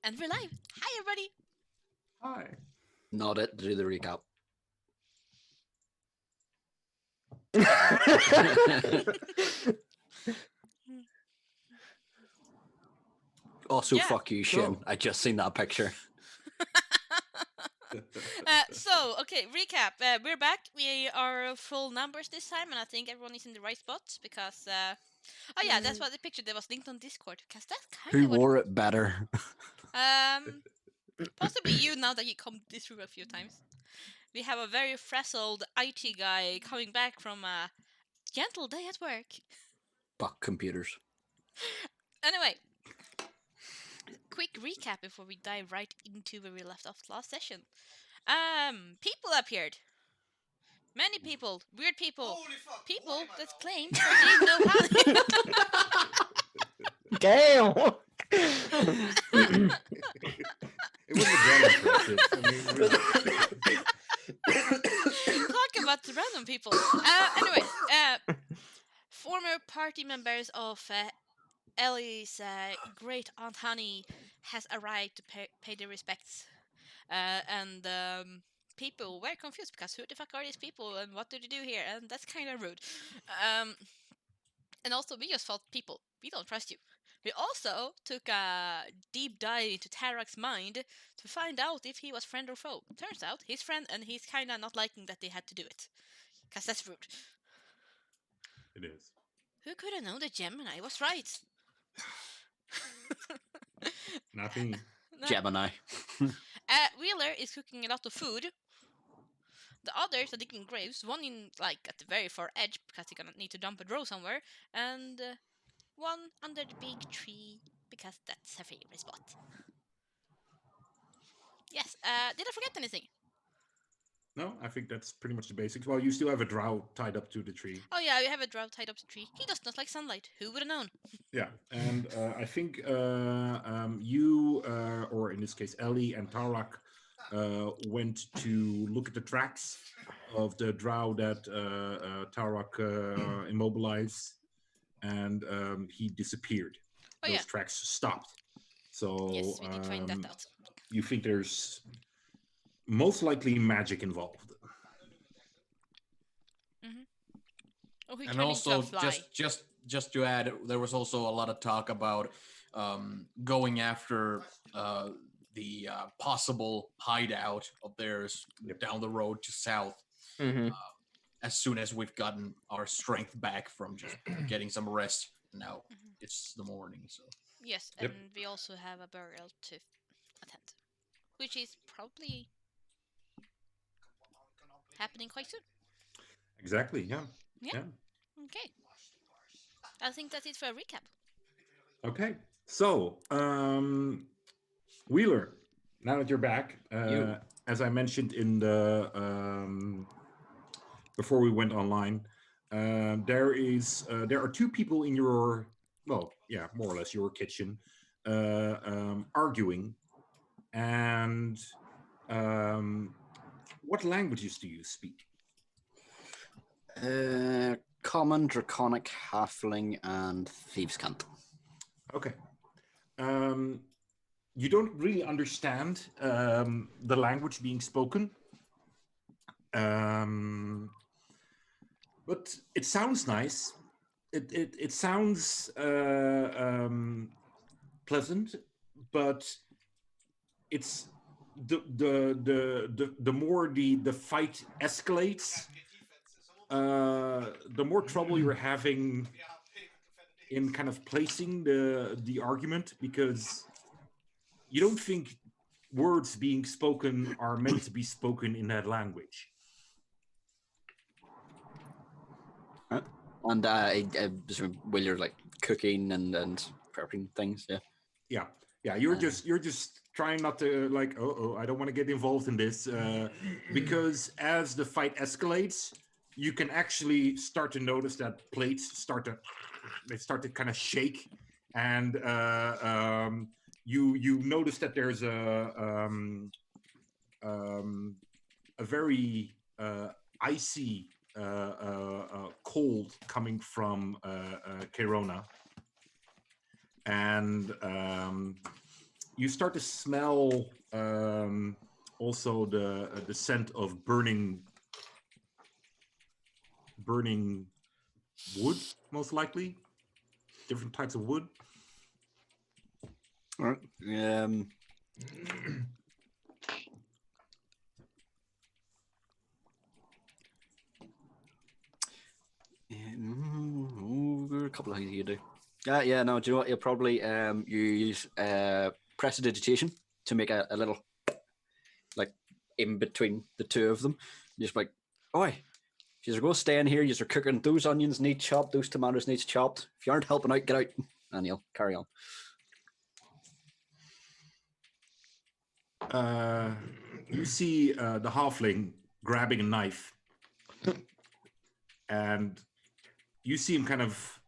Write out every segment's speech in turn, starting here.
And we're live. Hi, everybody. Hi. Not it. Do the recap. Also, fuck you, Shin. I just seen that picture. Okay, recap. We're back. We are full numbers this time, and I think everyone is in the right spot because. That's what the picture that was linked on Discord. Because that's kind of who wore it better. Possibly you now that you come this room a few times. We have a very frazzled IT guy coming back from a gentle day at work. Fuck computers. Anyway, quick recap before we dive right into where we left off last session. People appeared. Many people, weird people, people that claim to receive no honey. Damn! It was a very impressive. Talk about the random people. Former party members of Ellie's great aunt Honey has arrived to pay their respects, and people were confused because who the fuck are these people and what do they do here? And that's kind of rude. And also, we just felt people. We don't trust you. We also took a deep dive into Tarak's mind to find out if he was friend or foe. Turns out he's friend, and he's kind of not liking that they had to do it. Because that's rude. It is. Who could have known that Gemini was right? Nothing. No. Gemini. Wheeler is cooking a lot of food. The others are digging graves, one in, at the very far edge, because they're gonna need to dump a row somewhere, and one under the big tree, because that's her favorite spot. Yes, did I forget anything? No, I think that's pretty much the basics. Well, you still have a drow tied up to the tree. Oh yeah, we have a drow tied up to the tree. He does not like sunlight. Who would have known? Yeah, and I think you, or in this case Ellie and Tarak, went to look at the tracks of the drow that Tarak immobilized, and he disappeared. Those tracks stopped. So yes, we did find that out. You think there's most likely magic involved. Mm-hmm. And also, just to add, there was also a lot of talk about going after the possible hideout of theirs down the road to south. Mm-hmm. As soon as we've gotten our strength back from just getting some rest. Now it's the morning, so yes, and we also have a burial to attend, which is probably happening quite soon. Exactly. Yeah. Okay. I think that's it for a recap. Okay. So, Wheeler, now that you're back, as I mentioned in the before we went online, there are two people in your, more or less your kitchen, arguing, and what languages do you speak? Common, Draconic, Halfling, and Thieves' Cant. Okay. You don't really understand the language being spoken, but it sounds nice. It sounds pleasant, but it's the more the fight escalates, the more trouble you're having in kind of placing the argument, because you don't think words being spoken are meant to be spoken in that language. And while you're like cooking and prepping things, yeah. You're just trying not to I don't want to get involved in this, because as the fight escalates, you can actually start to notice that plates start to kind of shake, and you notice that there's a very icy cold coming from Kerona, and you start to smell also the scent of burning wood, most likely. Different types of wood. All right. A couple of things you do. Yeah, no, do you know what? You'll probably use prestidigitation to make a little, like, in between the two of them. You're just like, oi, you're going to stay in here, you're cooking, those onions need chopped, those tomatoes need chopped. If you aren't helping out, get out. And you'll carry on. You see the halfling grabbing a knife, and you see him kind of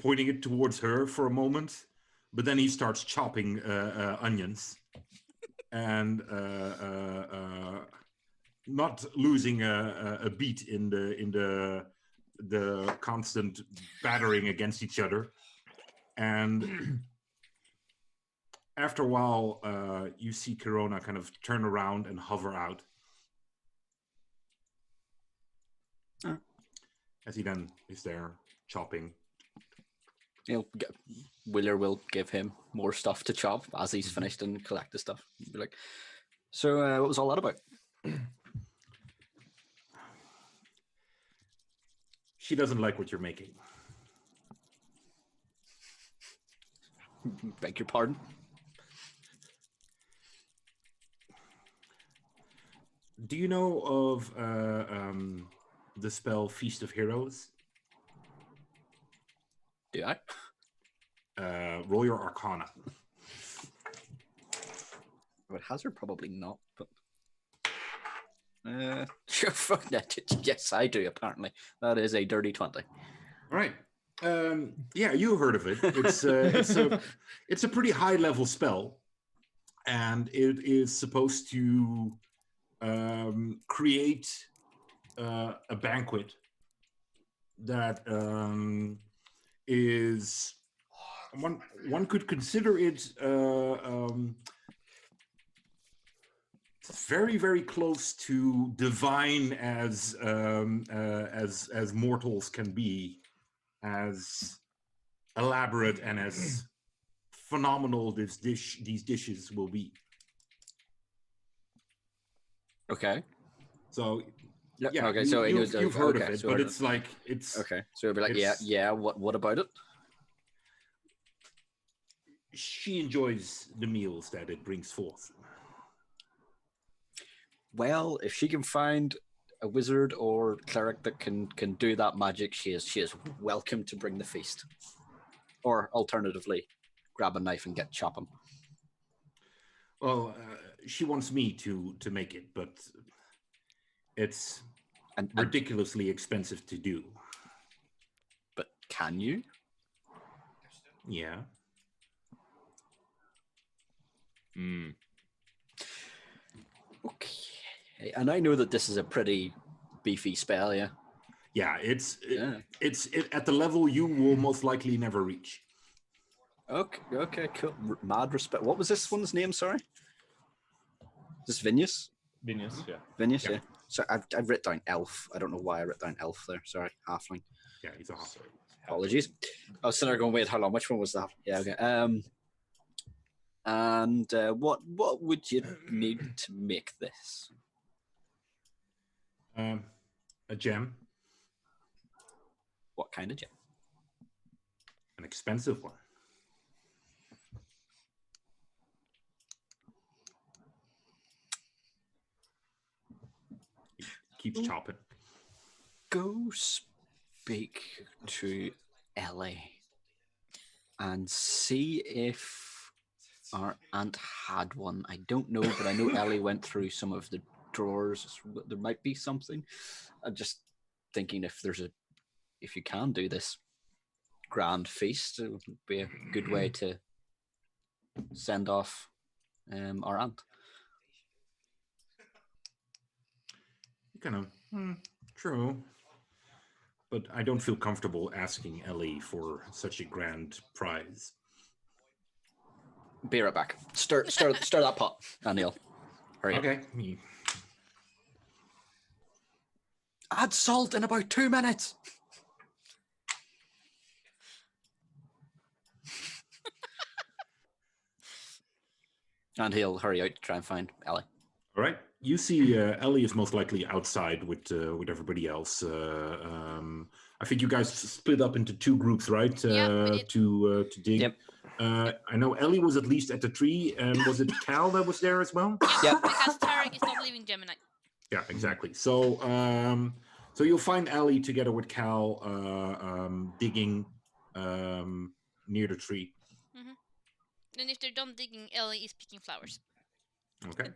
pointing it towards her for a moment, but then he starts chopping onions, and not losing a beat in the constant battering against each other. And after a while, you see Corona kind of turn around and hover out. As he then is there chopping. Wheeler will give him more stuff to chop as he's finished and collect the stuff. Be like, so what was all that about? She doesn't like what you're making. Beg your pardon? Do you know of the spell Feast of Heroes? Do I? Roll your Arcana. But Hazard probably not, but sure, fuck that. Yes, I do. Apparently, that is a dirty 20. All right. Yeah, you heard of it. It's a pretty high level spell, and it is supposed to create a banquet that is one could consider it very, very close to divine as mortals can be, as elaborate and as phenomenal these dishes will be. Okay. So yeah. Okay. So you've heard of it, so but it's like it's okay. So it'll be like, yeah. What about it? She enjoys the meals that it brings forth. Well, if she can find a wizard or cleric that can do that magic, she is welcome to bring the feast. Or alternatively, grab a knife and get chopping. Well, she wants me to make it, but it's ridiculously expensive to do. But can you? Yeah. Okay. And I know that this is a pretty beefy spell, yeah? Yeah, it's at the level you will most likely never reach. Okay, cool. Mad respect. What was this one's name, sorry? Is this Vinus? Vinus, yeah. Vinus, yeah. So I've written down elf. I don't know why I wrote down elf there. Sorry, halfling. Yeah, he's a halfling. Apologies. I was sitting there going, wait, how long? Which one was that? Yeah, okay. And what would you need to make this? A gem. What kind of gem? An expensive one. He keeps chopping. Go speak to Ellie and see if our aunt had one. I don't know, but I know Ellie went through some of the drawers. There might be something. I'm just thinking if you can do this grand feast, it would be a good way to send off our aunt. Kind of true, but I don't feel comfortable asking Ellie for such a grand prize. Be right back. Stir that pot, and he'll hurry up. Okay. Add salt in about 2 minutes. And he'll hurry out to try and find Ellie. All right. You see, Ellie is most likely outside with everybody else. I think you guys split up into 2 groups, right? Yeah, we did. To dig. Yep. I know Ellie was at least at the tree, and was it Cal that was there as well? Yeah, Yep. because Tarek is not leaving Gemini. Yeah, exactly. So, so you'll find Ellie together with Cal digging near the tree. And if they're done digging, Ellie is picking flowers. Okay.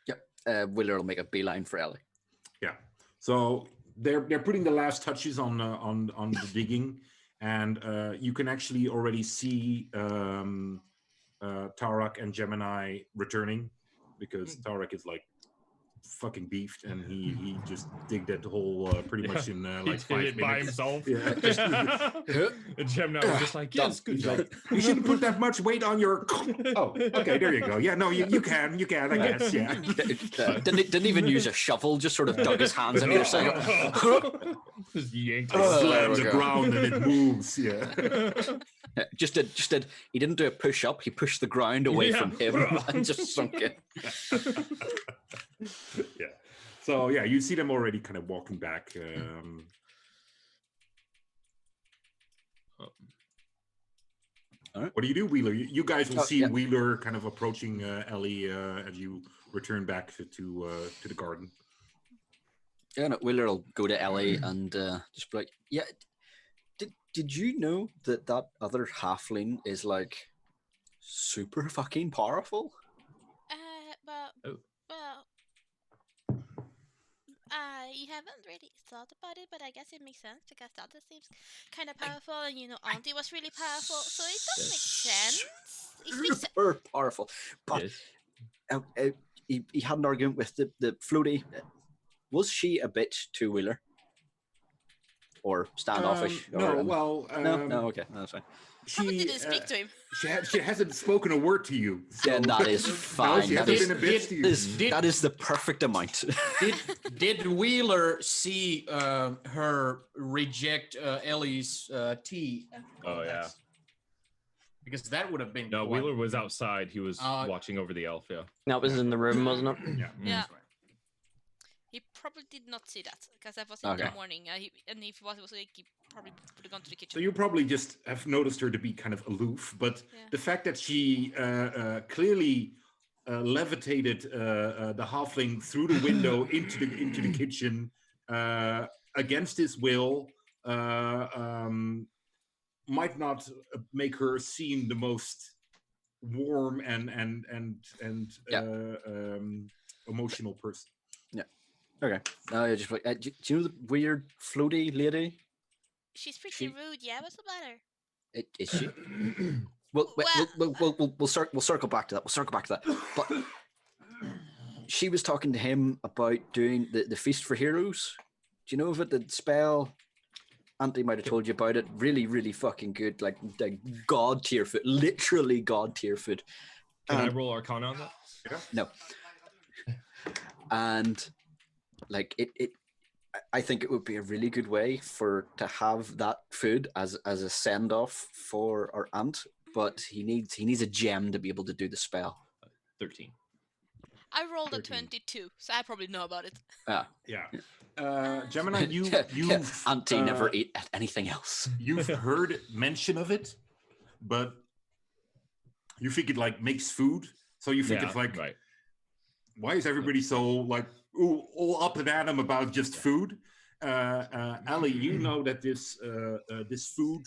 Yep. Wheeler will make a beeline for Ellie. Yeah. So they're putting the last touches on the digging, and you can actually already see Tarak and Gemini returning, because Tarak is like fucking beefed, and he just digged that hole pretty much in He like did 5 it minutes. by himself. Yeah. And Gemini was just like, yes, good He's job. like, you shouldn't put that much weight on your. Oh, okay, there you go. Yeah, no, you can, I guess. Yeah. Didn't even use a shovel, just sort of dug his hands in either side. Just yanked It it. there slams we the go. ground and it moves. Yeah. Just did. He didn't do a push up. He pushed the ground away Yeah. from him and just sunk it. Yeah. So yeah, you see them already kind of walking back. Alright. What do you do, Wheeler? You guys will Oh, see yeah. Wheeler kind of approaching Ellie as you return back to the garden. Yeah, no, Wheeler will go to Ellie and just be like, yeah, did you know that other halfling is like super fucking powerful? Well, Oh. well, I haven't really thought about it, but I guess it makes sense because Zelda seems kind of powerful, and Auntie was really powerful, so it does make sense. It makes sense. Super powerful. But Yes. he had an argument with the floaty. Was she a bitch to Wheeler? Or standoffish? No, or, well, no, okay, no, that's fine. Probably didn't speak to him. She hasn't spoken a word to you. So Yeah, that is No, fine. she That hasn't been a bitch to you. that is the perfect amount. Did Wheeler see her reject Ellie's tea? Oh, yeah. Because that would have been No, quite- Wheeler was outside. He was watching over the elf, yeah. That was in the room, wasn't it? Yeah. Yeah. He probably did not see that because that was in Okay. the morning. And if he was awake, he probably would have gone to the kitchen. So you probably just have noticed her to be kind of aloof, but Yeah. the fact that she clearly levitated the halfling through the window into the kitchen against his will might not make her seem the most warm and emotional person. Okay. Just like, do you know the weird floaty lady? She's pretty She- rude. Yeah, what's the matter? Is she? We'll circle back to that. We'll circle back to that. But she was talking to him about doing the Feast for Heroes. Do you know of it? The spell. Auntie might have told you about it. Really, really fucking good. Like god tier food. Literally god tier food. Can I roll Arcana on that? No. And like I think it would be a really good way to have that food as a send off for our aunt, but he needs a gem to be able to do the spell. 13. I rolled a 13. 22, so I probably know about it. Yeah. Gemini, you've Auntie never ate anything else. You've heard mention of it, but you think it like makes food. So you think Yeah, it's like, right. why is everybody so like all up and at 'em about just food? Ali, you know that this food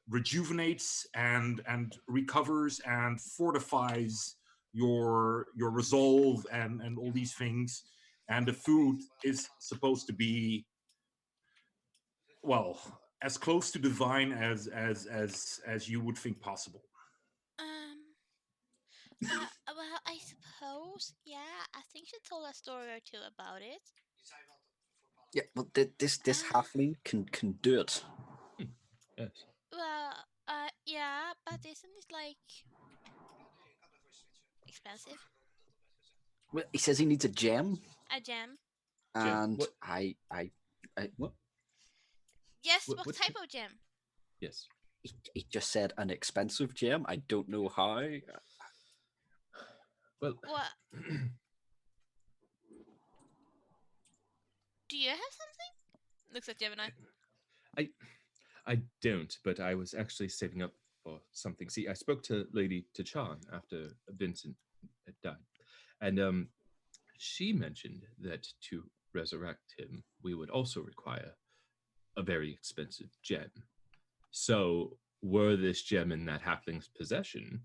rejuvenates and recovers and fortifies your resolve and all these things. And the food is supposed to be, well, as close to divine as you would think possible. Well, I suppose, yeah, I think she told a story or two about it. Yeah, well, this halfling can do it. Yes. Well, Yeah, but isn't it like expensive? Well, he says he needs a gem, A gem? and What? I what? Yes, what What? type of gem? Yes. He just said an expensive gem. I don't know how. Well, What? Do you have something? Looks at Gemini. I I don't, but I was actually saving up for something. See, I spoke to Lady Tachan after Vincent had died, and she mentioned that to resurrect him, we would also require a very expensive gem. So, were this gem in that halfling's possession,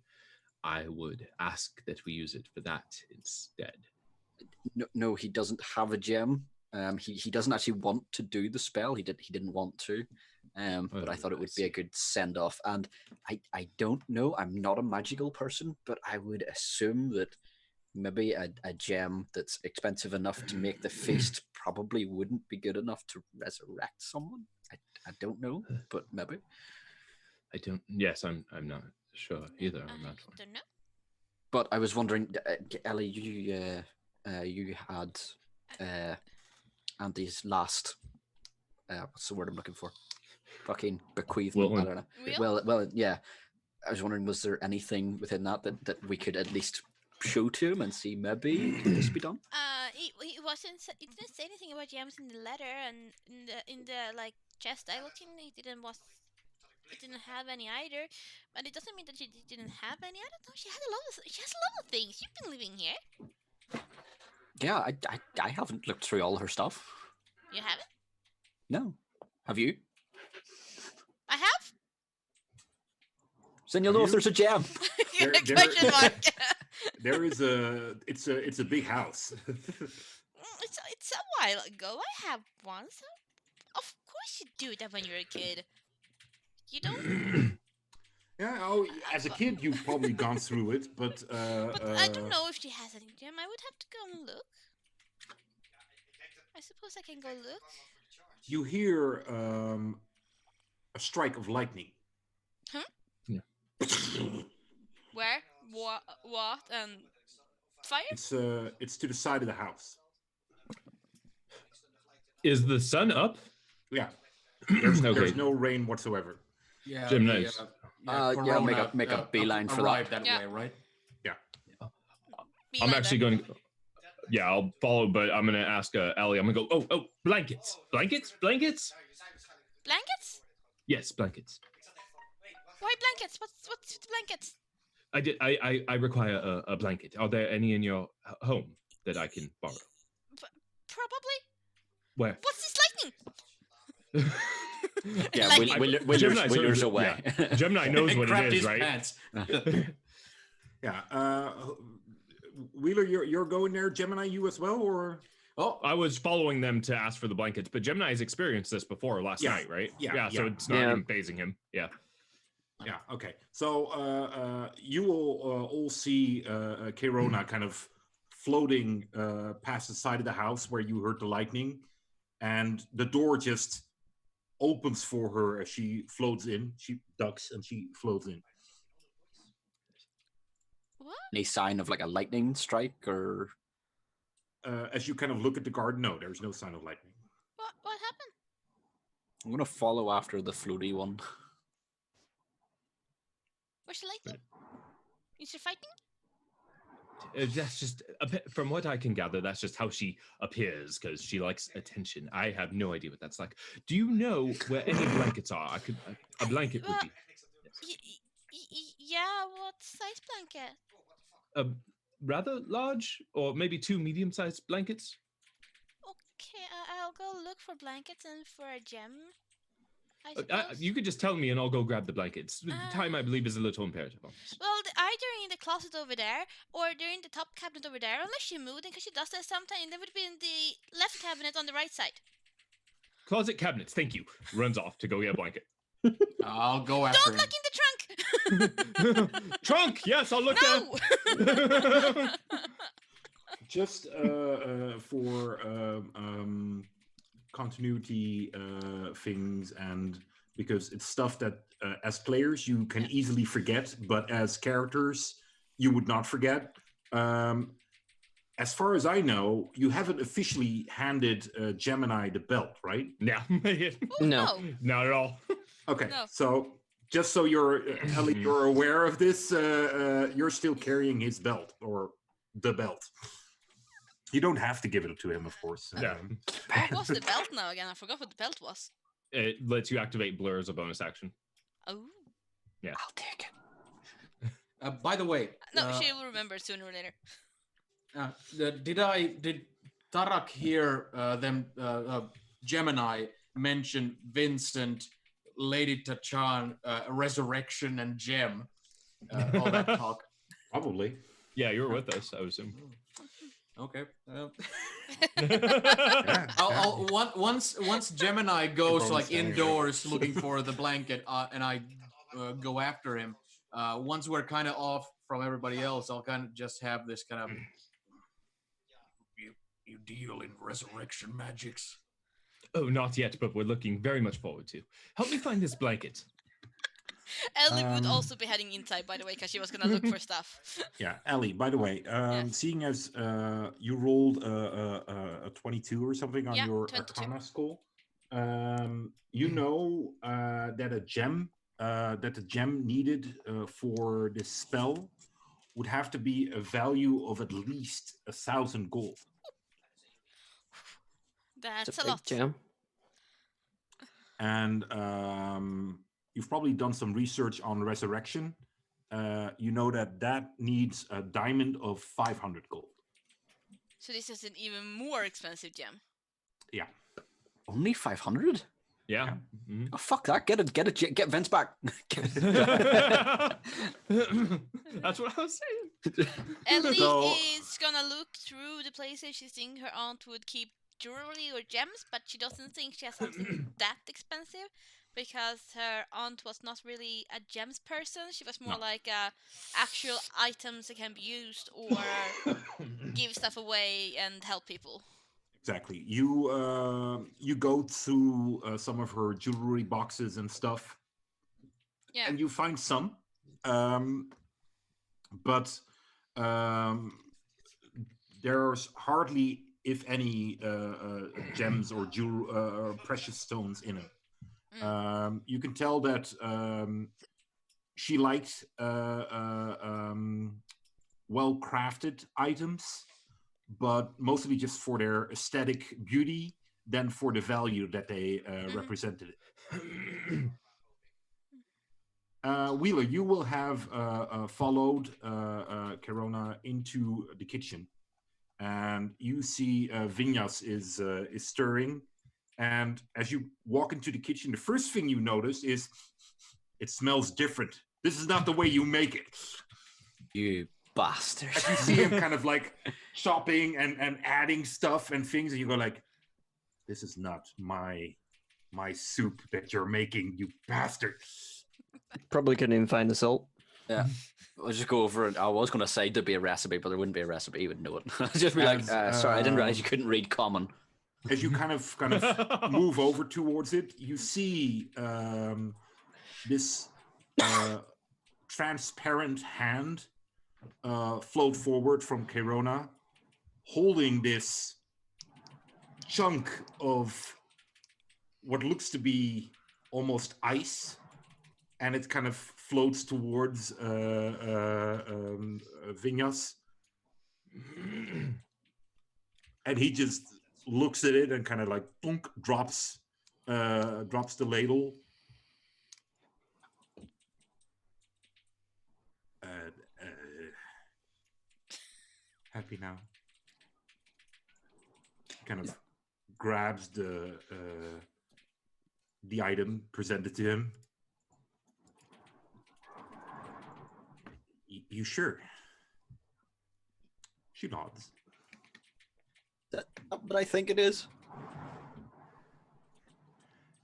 I would ask that we use it for that instead. No, he doesn't have a gem. He doesn't actually want to do the spell. He didn't want to. But I thought it I would be a see. good send off. And I don't know. I'm not a magical person, but I would assume that maybe a gem that's expensive enough to make the feast probably wouldn't be good enough to resurrect someone. I don't know, but maybe. I don't. Yes, I'm not sure either on that one. Don't know. But I was wondering, Ellie, you had Andy's last. What's the word I'm looking for? Fucking bequeathment. Will. I don't know. Real? Well, yeah. I was wondering, was there anything within that we could at least show to him and see maybe can this be done? It wasn't. It didn't say anything about gems in the letter, and in the like chest I looked in, it didn't have any either. But it doesn't mean that she didn't have any. I don't know. She has a lot of things. You've been living here. Yeah, I haven't looked through all her stuff. You haven't? No. Have you? I have. So then you'll know if there's a gem. There- Question mark. There is it's a big house. It's a while ago. I have one. So of course you do that when you're a kid. You don't. Yeah, as a kid you've probably gone through it, but But I don't know if she has any gem. I would have to go and look. I suppose I can go look. you hear a strike of lightning. Where? What? And fire? It's to the side of the house. Is the sun up? Yeah, Okay. there's no rain whatsoever. Yeah, Jim, the, nice. Yeah, Corona, make a beeline for that. arrived that Yeah. way, right? Be I'm like actually that. going. Yeah, I'll follow, but I'm gonna ask Ellie. I'm gonna go. Oh, blankets. Blankets? Yes, blankets. Why blankets? What's with the blankets? I require a blanket. Are there any in your home that I can borrow? Probably. Where? What's this lightning? Yeah, Like- Gemini's Wheeler's heard- away. yeah. Gemini knows And what grabbed it is, his right? pants. Yeah, Wheeler, you're going there. Gemini, you as well, or Oh, I was following them to ask for the blankets, but Gemini's experienced this before last Yeah. night, right? Yeah, So yeah. it's not Yeah. even phasing him. Yeah. yeah, okay. So you will all see Kerona kind of floating past the side of the house where you heard the lightning, and the door just opens for her as she floats in. She ducks and she floats in. What? Any sign of like a lightning strike or As you kind of look at the garden, no, there's no sign of lightning. What happened? I'm gonna follow after the floaty one. Where's the lightning? Is she fighting? That's just from what I can gather. That's just how she appears because she likes attention. I have no idea what that's like. Do you know where any blankets are? A blanket would be Yeah, what size blanket? rather large, or maybe 2 medium-sized blankets. Okay, I'll go look for blankets and for a gem. I suppose. You could just tell me, and I'll go grab the blankets. Time, I believe, is a little imperative on this. Well, either in the closet over there, or they're in the top cabinet over there. Unless she moved, because she does that sometimes, they would be in the left cabinet on the right side. Closet cabinets. Thank you. Runs off to go get a blanket. I'll go after Don't him. look in the trunk. Trunk. Yes, I'll look No. there. Just for continuity things and because it's stuff that as players you can easily forget, but as characters you would not forget. As far as I know, you haven't officially handed Gemini the belt, right? Yeah. No. Not at all. Okay, No. so just so you're Ellie, you're aware of this, you're still carrying his belt or the belt. You don't have to give it to him, of course. Yeah. What was the belt now again? I forgot what the belt was. It lets you activate blur as a bonus action. Oh. I'll take it. By the way, No, she will remember sooner or later. did Tarak hear Gemini mention Vincent, Lady Tachan, Resurrection, and Gem? All that talk. Probably. Yeah, you were with us, I would assume. Okay. Yeah. Once Gemini goes Bonus like anyway. indoors looking for the blanket, and I go after him. Once we're kind of off from everybody else, I'll kind of just have this kind of you deal in resurrection magics. Oh, not yet, but we're looking very much forward to. Help me find this blanket. Ellie would also be heading inside, by the way, because she was gonna look for stuff. Yeah, Ellie, by the way, seeing as you rolled a 22 or something on Yeah, your 22. Arcana score, you know that the gem needed for this spell would have to be a value of at least 1,000 gold. That's It's a a big lot. gem. And you've probably done some research on resurrection. You know that needs a diamond of 500 gold. So this is an even more expensive gem. Yeah. Only 500? Yeah. Mhm. Oh, fuck that. Get Vince back. That's what I was saying. Ellie So- is gonna look through the places she thinks her aunt would keep jewelry or gems, but she doesn't think she has something that expensive because her aunt was not really a gems person. She was more No. like actual items that can be used or give stuff away and help people. Exactly. You go through some of her jewelry boxes and stuff, Yeah. and you find some, but there's hardly, if any, gems or precious stones in it. You can tell that she liked well-crafted items, but mostly just for their aesthetic beauty than for the value that they represented. Wheeler, you will have followed Corona into the kitchen, and you see Vinyas is stirring. And as you walk into the kitchen, the first thing you notice is it smells different. This is not the way you make it. You bastard. As you see him kind of like chopping and adding stuff and things, and you go like, this is not my soup that you're making, you bastard. Probably couldn't even find the salt. Yeah. I'll just go over it. I was going to say there'd be a recipe, but there wouldn't be a recipe. You would know it. I'd just be like, sorry, I didn't realize you couldn't read common. As you kind of move over towards it, you see this transparent hand float forward from Corona, holding this chunk of what looks to be almost ice, and it kind of floats towards Vinyas. And he just looks at it and kind of like thunk, drops the ladle. Happy now. Kind of grabs the item presented to him. You sure? She nods. But I think it is.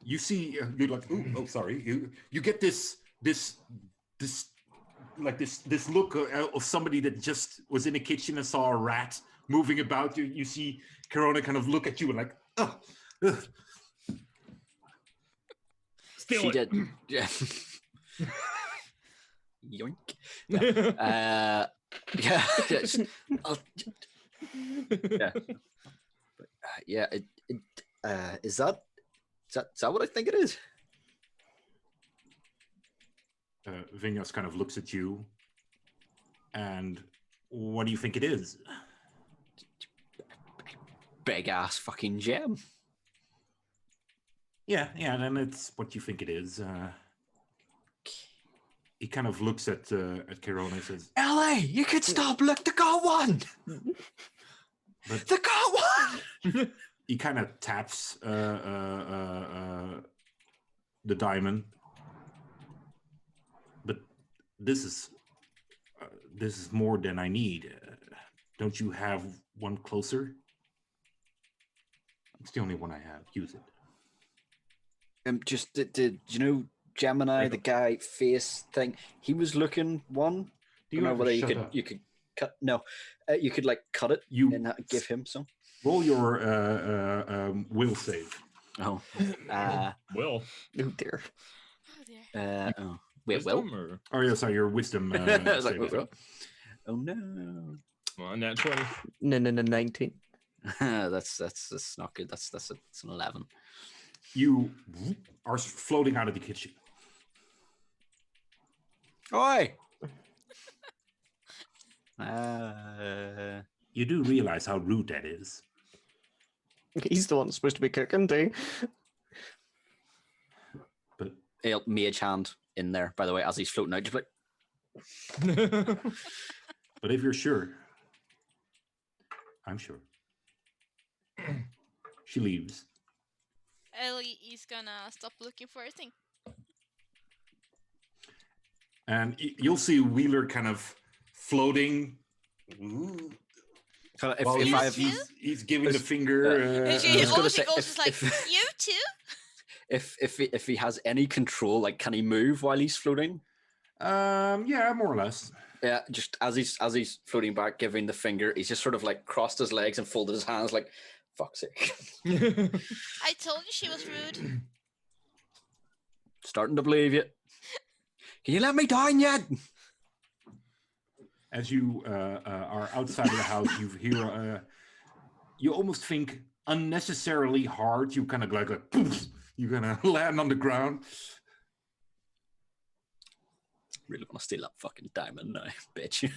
You see, you're like, oh, sorry. You get this look of somebody that just was in the kitchen and saw a rat moving about. You see Corona kind of look at you and like, oh. Steal she it. did. Yeah. Yoink. Yeah. Yeah. Yes. I'll- yeah. But, yeah. Is that what I think it is? Vinyas kind of looks at you, and what do you think it is? Big ass fucking gem. Yeah, then it's what you think it is. He kind of looks at Kirona and says, LA, you could stop. Look, they got one. but They got one. he kind of taps the diamond. But this is more than I need. Don't you have one closer? It's the only one I have. Use it. Just did you know Gemini, the guy face thing? He was looking one. Do I you don't know ever whether shut you up? could cut. No, you could like cut it You and give him some. roll your will save. Oh, Will. Oh dear. Oh dear. oh. Wait, Will? Wisdom or... Oh yeah, sorry, your wisdom. I was like, save as well. oh no. Come on, nat 20. No, 19. that's not good. That's an 11. You are floating out of the kitchen. Oi! You do realize how rude that is. He's the one that's supposed to be cooking too. But Mage hand in there, by the way, as he's floating out. Just like, but if you're sure, I'm sure. She leaves. Ellie is gonna stop looking for a thing. And you'll see Wheeler kind of floating. so While if I have, he's giving the finger. And she was gonna all say, she goes if- is like, if- "You too." if he has any control, like, can he move while he's floating? Yeah, more or less. Yeah, just as he's floating back, giving the finger, he's just sort of like crossed his legs and folded his hands, like, fuck's sake. I told you she was rude. Starting to believe you. Can you let me down yet? As you are outside of the house, you hear. You almost think unnecessarily hard. You kind of like poof, you're gonna land on the ground. Really want to steal that fucking diamond now, bitch.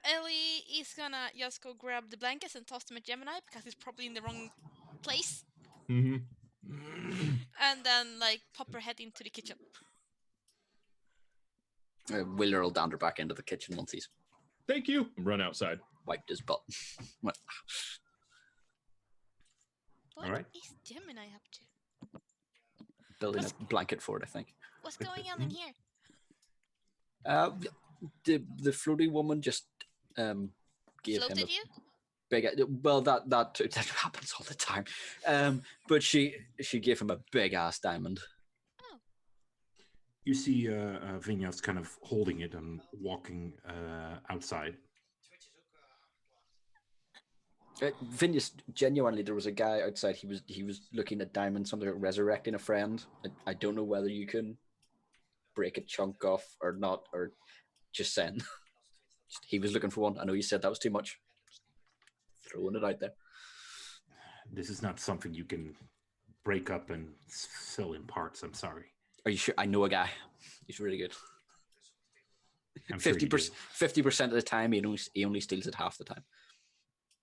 Ellie is gonna just go grab the blankets and toss them at Gemini because he's probably in the wrong place, Mhm. and then like pop her head into the kitchen. Wheeler will dander back into the kitchen once he's Thank you. Run outside. wiped his butt. What? What Alright. is Gemini up to? Building a blanket for it, I think. What's going on in here? The floaty woman just gave him Floated a you? big. Well, that happens all the time. But she gave him a big ass diamond. You see Vinyas kind of holding it and walking outside. Phineas, genuinely, there was a guy outside. He was looking at diamonds, something like resurrecting a friend. I don't know whether you can break a chunk off or not, or just saying. He was looking for one. I know you said that was too much. Just throwing it out there. This is not something you can break up and sell in parts. I'm sorry. Are you sure? I know a guy. He's really good. I'm sure you do. 50% of the time, he only steals it half the time.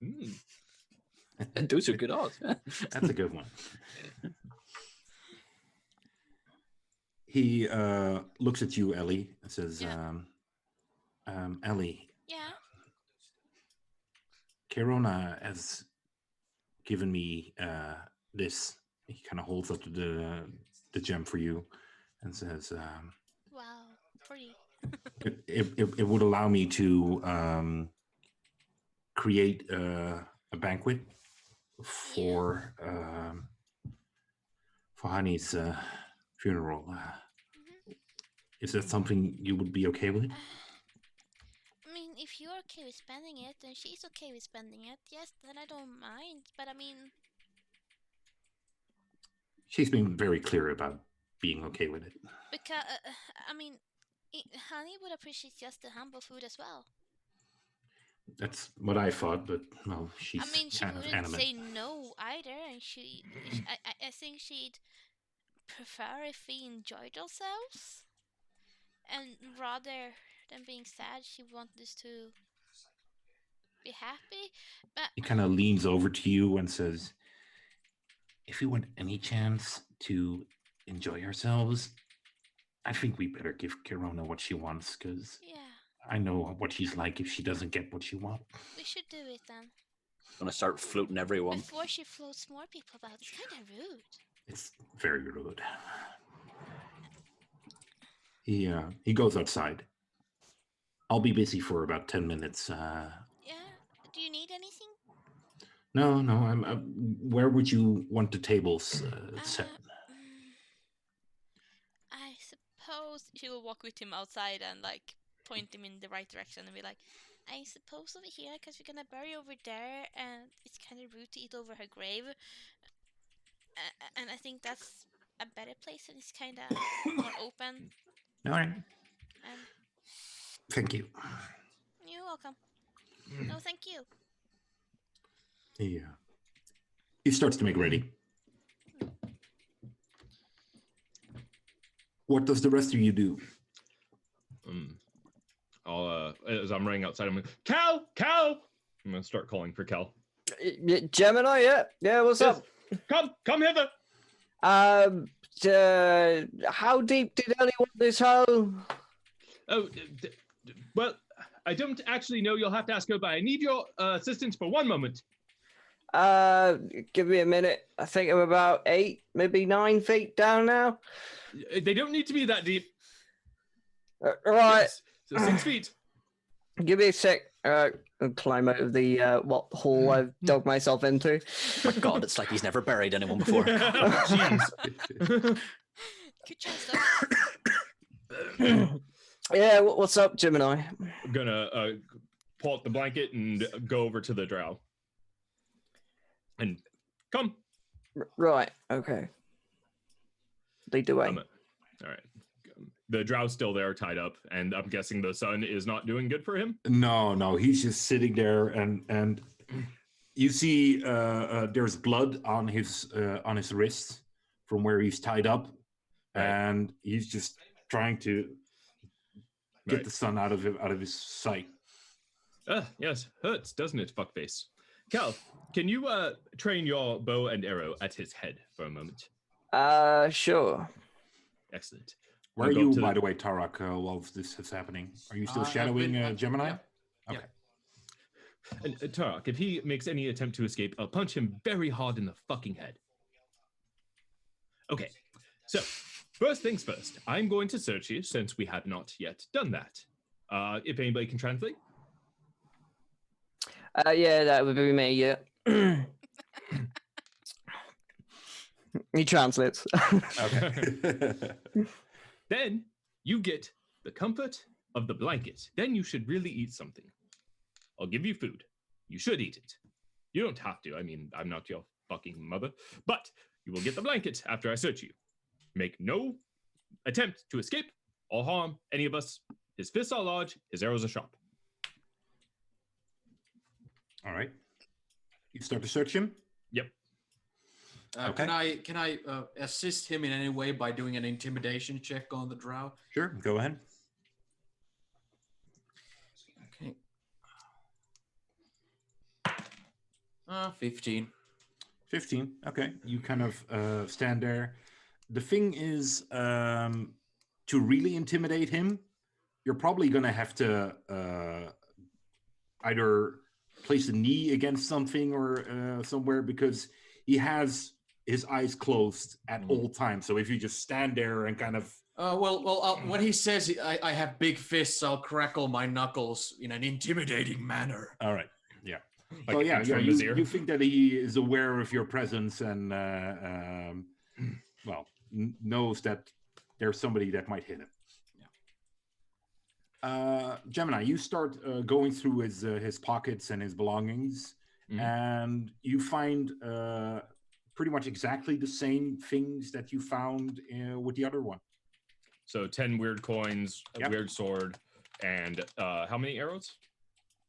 Mm. And those are good odds. That's a good one. He looks at you, Ellie, and says, Yeah. Ellie, Yeah. Kirona has given me this. He kind of holds up the gem for you and says, Wow. Pretty. it would allow me to create a banquet for Honey's funeral. Is that something you would be okay with? I mean, if you're okay with spending it, and she's okay with spending it, yes, then I don't mind. But I mean, She's been very clear about being okay with it. Because I mean, Honey would appreciate just the humble food as well. That's what I thought, but well, I she's mean, she kind of wouldn't animate. say no either, and I think she'd prefer if we enjoyed ourselves, and rather than being sad, she wants us to be happy. But He kind of leans over to you and says, if we want any chance to enjoy ourselves, I think we better give Kirona what she wants, because yeah, I know what she's like if she doesn't get what she wants. we should do it then. Gonna start floating everyone. Before she floats more people about. It's kind of rude. It's very rude. He goes outside. I'll be busy for about 10 minutes. Yeah. Do you need anything? No. Where would you want the tables set? I suppose she will walk with him outside and like point him in the right direction and be like, I suppose over here because we're gonna bury over there and it's kind of rude to eat over her grave. And I think that's a better place and it's kind of more open. All right. And Thank you. you're welcome. No, thank you. He starts to make ready. What does the rest of you do? I'll as I'm running outside, I'm like, Cal! I'm gonna start calling for Cal. Gemini, yeah, what's Yes. up? Come hither. How deep did Ellie want this hole? Oh, well, I don't actually know. You'll have to ask her, but I need your assistance for one moment. Give me a minute. I think I'm about 8, maybe 9 feet down now. They don't need to be that deep. Right, Yes. So 6 feet. give me a sec. I'll climb out of the hole I've dug myself into. My God, it's like he's never buried anyone before. Jeez. Good try, stuff. Yeah, what's up, Gemini? I'm gonna pull out the blanket and go over to the drow. And come. Right, okay. Lead the way. All right. The drow's still there, tied up, and I'm guessing the sun is not doing good for him. No, he's just sitting there, and you see there's blood on his wrists from where he's tied up, Right. and he's just trying to get Right. the sun out of his sight. Yes, hurts, doesn't it, fuckface? Cal, can you train your bow and arrow at his head for a moment? Sure. Excellent. Where I'll are go you, up to by the way, Tarak, while this is happening? Are you still I've shadowing been- Gemini? yeah. Okay. And Tarak, if he makes any attempt to escape, I'll punch him very hard in the fucking head. Okay, so first things first, I'm going to search you since we have not yet done that. If anybody can translate. Yeah, that would be me, yeah. He translates. Okay. Then you get the comfort of the blanket. Then you should really eat something. I'll give you food. You should eat it. You don't have to. I mean, I'm not your fucking mother. But you will get the blanket after I search you. Make no attempt to escape or harm any of us. His fists are large. His arrows are sharp. All right. You start to search him? Yep. Okay. Can I assist him in any way by doing an intimidation check on the drow? Sure, go ahead. Okay. 15. 15. Okay. You kind of stand there. The thing is, to really intimidate him, you're probably going to have to either place a knee against something or somewhere, because he has his eyes closed at all times. So if you just stand there and kind of... When he says I have big fists, I'll crackle my knuckles in an intimidating manner. All right. Yeah. Like So yeah, inch from his ear. you think that he is aware of your presence and knows that there's somebody that might hit him. Gemini, you start going through his pockets and his belongings, Mhm. and you find pretty much exactly the same things that you found with the other one. So 10 weird coins, a Yep. weird sword, and how many arrows?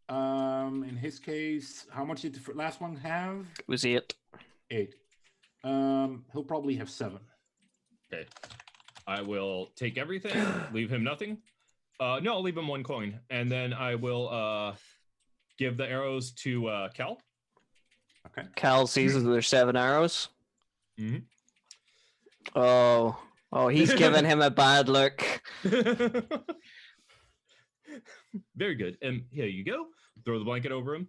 In his case, how much did the last one have? It was 8. 8. He'll probably have 7. Okay. I will take everything, leave him nothing. No, I'll leave him 1 coin, and then I will give the arrows to Cal. Okay. Cal sees that there's 7 arrows. Mm-hmm. Oh, he's giving him a bad look. Very good. And here you go. Throw the blanket over him.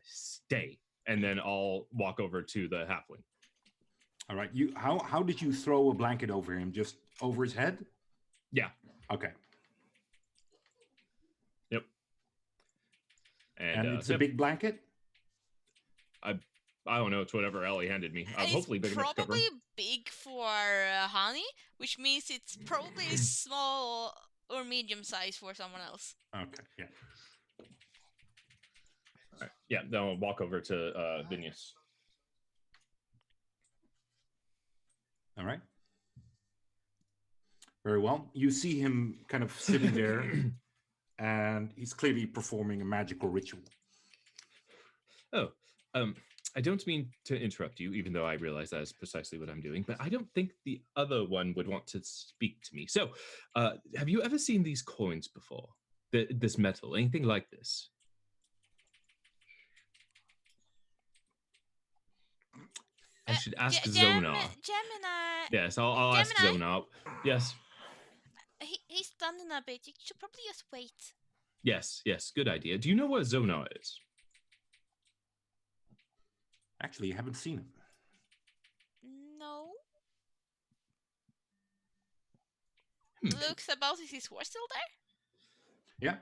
Stay. And then I'll walk over to the halfling. All right. How did you throw a blanket over him? Just over his head? Yeah. Okay. Yep. And it's a yep. big blanket? I don't know. It's whatever Ellie handed me. It's Hopefully big enough to cover probably him. big for honey, which means it's probably small or medium size for someone else. Okay. Yeah. All right. Yeah. Then I'll walk over to Vinius. All right. Very well. You see him kind of sitting there, and he's clearly performing a magical ritual. Oh, I don't mean to interrupt you, even though I realize that is precisely what I'm doing, but I don't think the other one would want to speak to me. So, have you ever seen these coins before? This metal, anything like this? I should ask Zona. Gemini. Yes, I'll ask Gemini? Zona. Yes. He's standing a bit. You should probably just wait. Yes, good idea. Do you know where Zona is? Actually, I haven't seen him. No. Looks about. Is his horse still there? Yeah.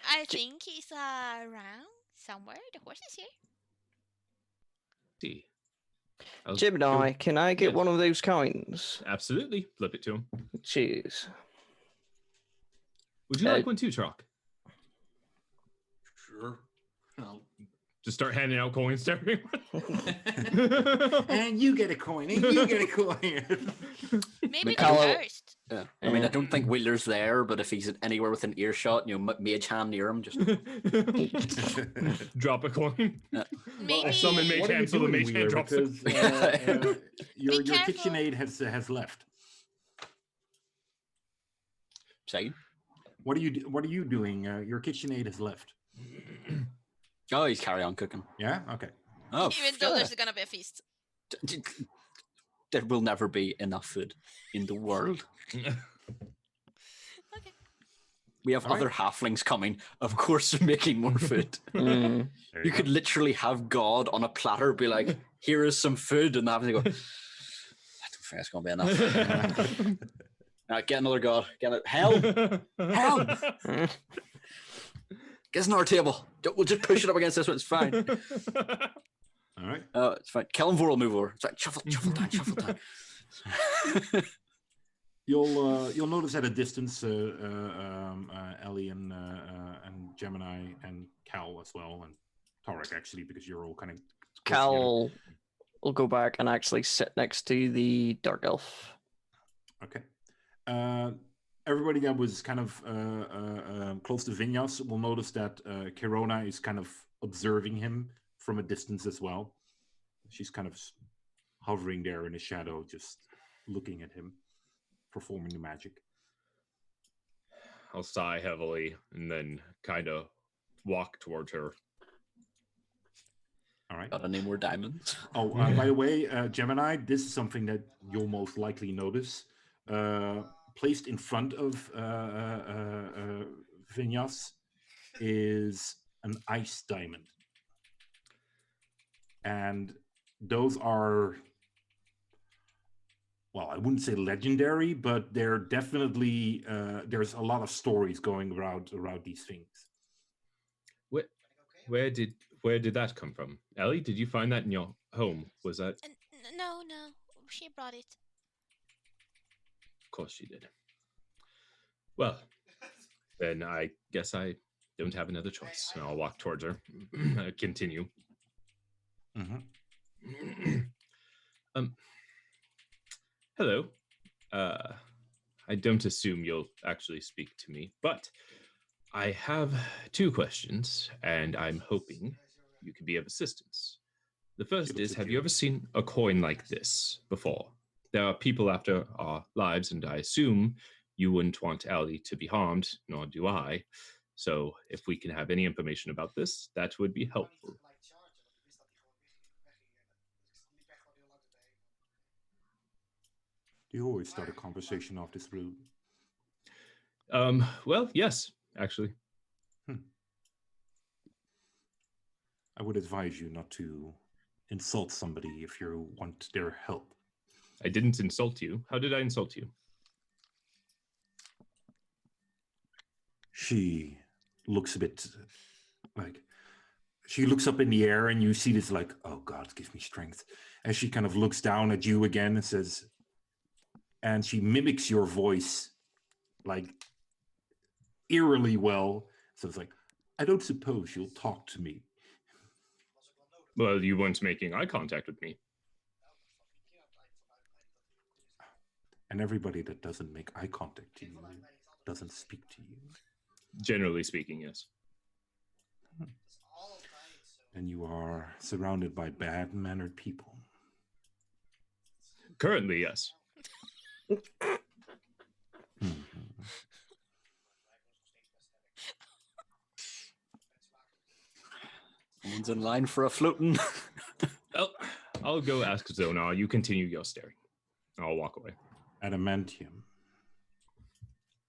I think he's around somewhere. The horse is here. See. I'll Gemini, go- can I get Yes. one of those coins? Absolutely. Flip it to him. Cheers. Would you like one too, Trock? Sure. I'll- Just start handing out coins to everyone. And you get a coin, and you get a coin. Maybe Call go it- first. Yeah. I mean, I don't think Wheeler's there, but if he's anywhere within earshot, mage hand near him, just Drop a coin. Maybe. I summon mage What are you hand, so the doing, mage Wheeler? hand drops it. Because your careful. KitchenAid has left. say. What are you doing? Your KitchenAid has left. Oh, he's carry on cooking. Yeah. Okay. Oh, Even though yeah. there's gonna be a feast. There will never be enough food in the world. Okay. We have All other right. halflings coming, of course, making more food. Mm. There You go. could literally have God on a platter, be like, "Here is some food," and have to go. I don't think it's gonna be enough. Now get another God. Get it. Hell, hell. Get another table. We'll just push it up against this one. It's fine. All right. It's fine. Kellenvor will move over. It's like shuffle down, shuffle down. You'll notice at a distance, Ellie and Gemini and Cal as well, and Tarek actually, because you're all kind of Cal will go back and actually sit next to the dark elf. Okay. Everybody that was kind of close to Vinyas will notice that Kirona is kind of observing him from a distance as well. She's kind of hovering there in the shadow, just looking at him, performing the magic. I'll sigh heavily and then kind of walk towards her. All right. Got any more diamonds? Oh, by the way, Gemini, this is something that you'll most likely notice. Placed in front of Vinyas is an ice diamond. And those are, well, I wouldn't say legendary, but they're definitely, there's a lot of stories going around these things. Where did that come from? Ellie, did you find that in your home? Was that? No, she brought it. Of course she did. Well, then I guess I don't have another choice. And I'll walk towards her. Continue. Mm-hmm. Um, hello. I don't assume you'll actually speak to me, but I have two questions, and I'm hoping you can be of assistance. The first looks is, at have you. you ever seen a coin like this before? There are people after our lives, and I assume you wouldn't want Ellie to be harmed, nor do I. So if we can have any information about this, that would be helpful. Do you always start a conversation off this route? Well, yes, actually. I would advise you not to insult somebody if you want their help. I didn't insult you. How did I insult you? She looks a bit like she looks up in the air, and you see this like, oh God, give me strength. As she kind of looks down at you again and says, and she mimics your voice like eerily well. So it's like, I don't suppose you'll talk to me. Well, you weren't making eye contact with me. And everybody that doesn't make eye contact to you doesn't speak to you. Generally speaking, yes. And you are surrounded by bad-mannered people. Currently, yes. Someone's in line for a floating. Well, I'll go ask Zonar. You continue your staring. I'll walk away. Adamantium.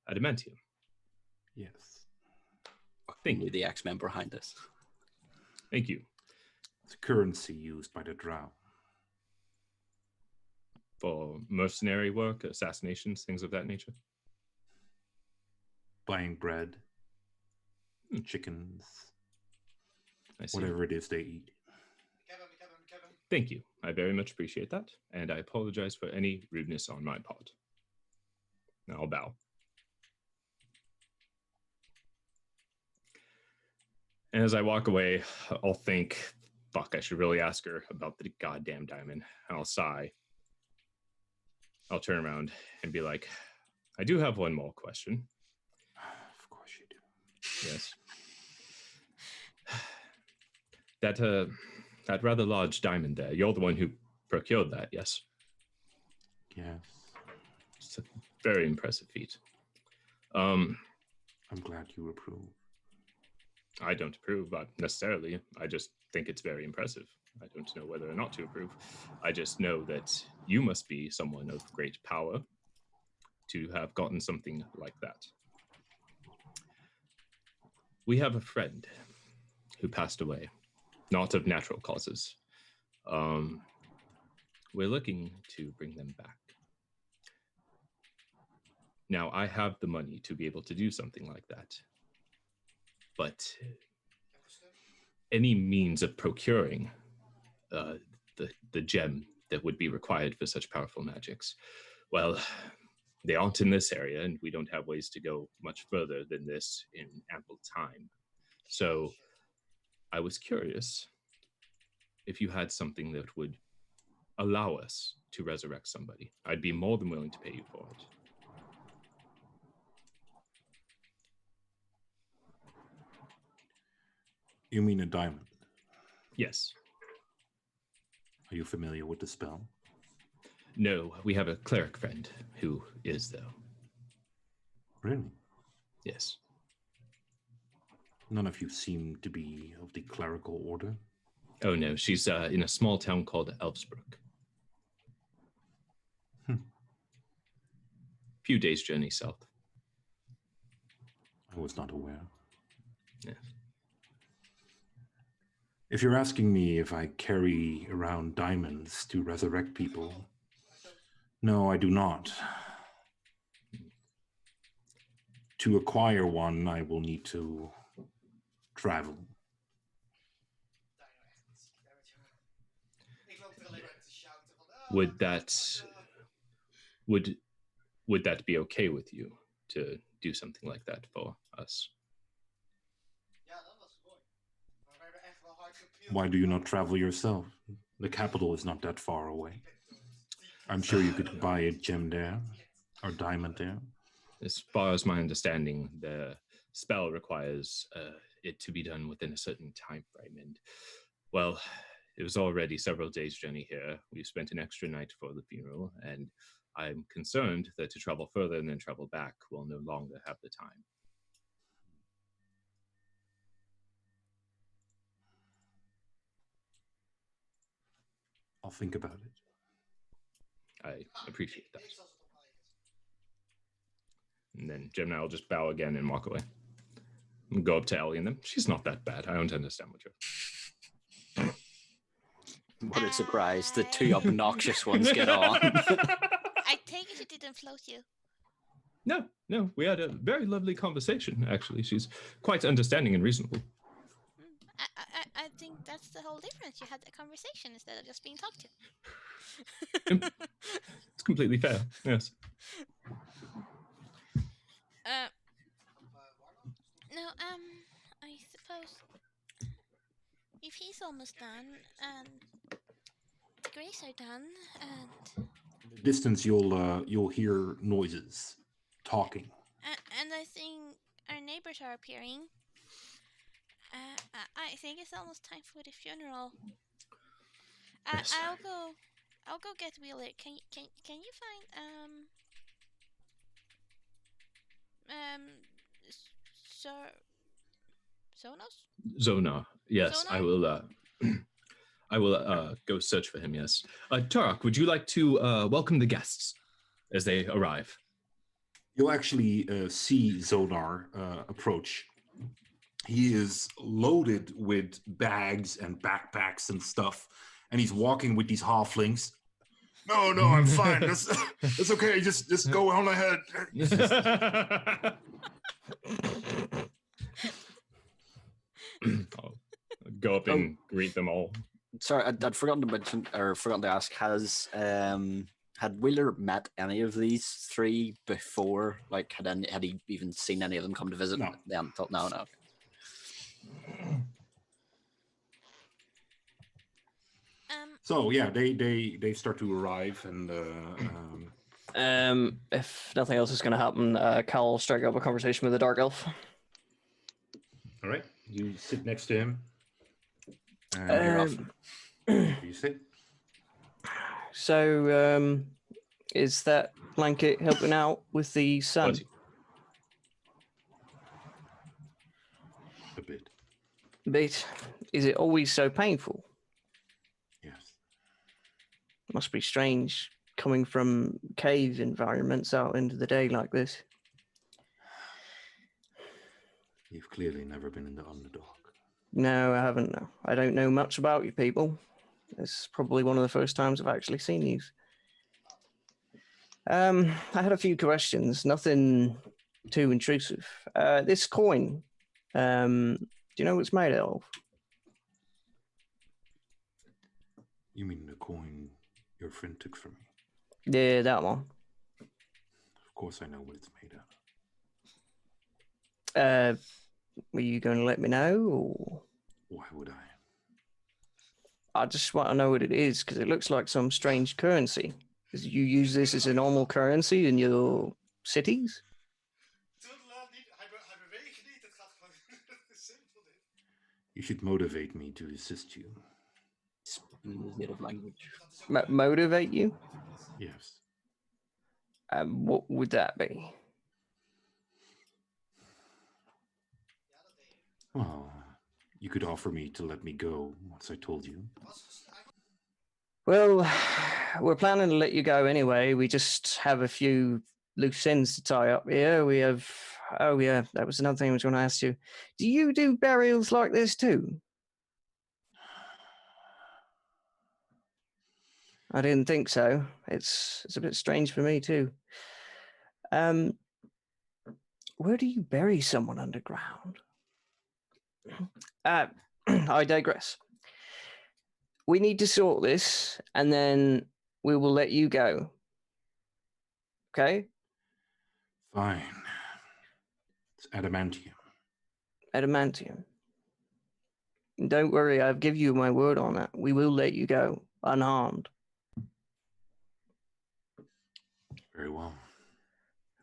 Adamantium. Yes. Thank you. The X-Men behind us. Thank you. It's currency used by the Drow. For mercenary work, assassinations, things of that nature. Buying bread, chickens, I see. whatever it is they eat. Thank you. I very much appreciate that, and I apologize for any rudeness on my part. Now I'll bow. And as I walk away, I'll think, fuck, I should really ask her about the goddamn diamond. I'll sigh. I'll turn around and be like, I do have one more question. Of course you do. Yes. That rather large diamond there, you're the one who procured that, yes? Yes. It's a very impressive feat. I'm glad you approve. I don't approve, but necessarily. I just think it's very impressive. I don't know whether or not to approve. I just know that you must be someone of great power to have gotten something like that. We have a friend who passed away, not of natural causes. We're looking to bring them back. Now, I have the money to be able to do something like that. But any means of procuring the gem that would be required for such powerful magics, well, they aren't in this area, and we don't have ways to go much further than this in ample time. So I was curious if you had something that would allow us to resurrect somebody. I'd be more than willing to pay you for it. You mean a diamond? Yes. Are you familiar with the spell? No, we have a cleric friend who is, though. Really? Yes. None of you seem to be of the clerical order. Oh, no, she's in a small town called Elvesbrook. Few days' journey south. I was not aware. Yes. If you're asking me if I carry around diamonds to resurrect people, no, I do not. To acquire one, I will need to travel. Would that be okay with you to do something like that for us? Why do you not travel yourself? The capital is not that far away. I'm sure you could buy a gem there or diamond there. As far as my understanding, the spell requires it to be done within a certain time frame. And, well, it was already several days' journey here. We spent an extra night for the funeral, and I'm concerned that to travel further and then travel back, we'll no longer have the time. I'll think about it. I appreciate that. And then Jim and I will just bow again and walk away. And go up to Ellie and them. She's not that bad. I don't understand what you're... What a surprise. The two obnoxious ones get on. I take it she didn't float you. No, we had a very lovely conversation, actually. She's quite understanding and reasonable. I think that's the whole difference. You had a conversation instead of just being talked to. It's completely fair, yes. No, I suppose if he's almost done and the grays are done and In the distance, you'll hear noises, talking. and I think our neighbors are appearing. I think it's almost time for the funeral. Yes. I'll go get Wheeler. Can you find Sir Sonos? Zona, yes, Zona? I will. I will go search for him. Yes, Tarak, would you like to welcome the guests as they arrive? You'll actually see Zonar approach. He is loaded with bags and backpacks and stuff, and he's walking with these halflings. No, I'm fine. That's okay. Just go on ahead. I'll go up and greet them all. Sorry, I'd forgotten to mention or forgotten to ask. Had Wheeler met any of these three before? Like, had he even seen any of them come to visit? No. No. So yeah, they start to arrive, and if nothing else is going to happen, Cal will strike up a conversation with the Dark Elf. all right, you sit next to him. And you're off. You sit. So, is that blanket helping out with the sun? A bit. But is it always so painful? Yes. Must be strange coming from cave environments out into the day like this. You've clearly never been in the underdog. No, I haven't. No. I don't know much about you people. It's probably one of the first times I've actually seen you. I had a few questions, nothing too intrusive. This coin, do you know what it's made out of? You mean the coin your friend took from me? Yeah, that one. Of course I know what it's made out of. Were you going to let me know, or? Why would I? I just want to know what it is, because it looks like some strange currency. Do you use this as a normal currency in your cities? You should motivate me to assist you. Native language. Motivate you? Yes. What would that be? Well, you could offer me to let me go once I told you. Well, we're planning to let you go anyway. We just have a few loose ends to tie up here. We have... Oh, yeah, that was another thing I was going to ask you. Do you do burials like this too? I didn't think so. It's a bit strange for me too. Where do you bury someone underground? I digress. We need to sort this, and then we will let you go. Okay? Fine. It's adamantium. Adamantium. Don't worry, I've given you my word on that. We will let you go unharmed. Very well.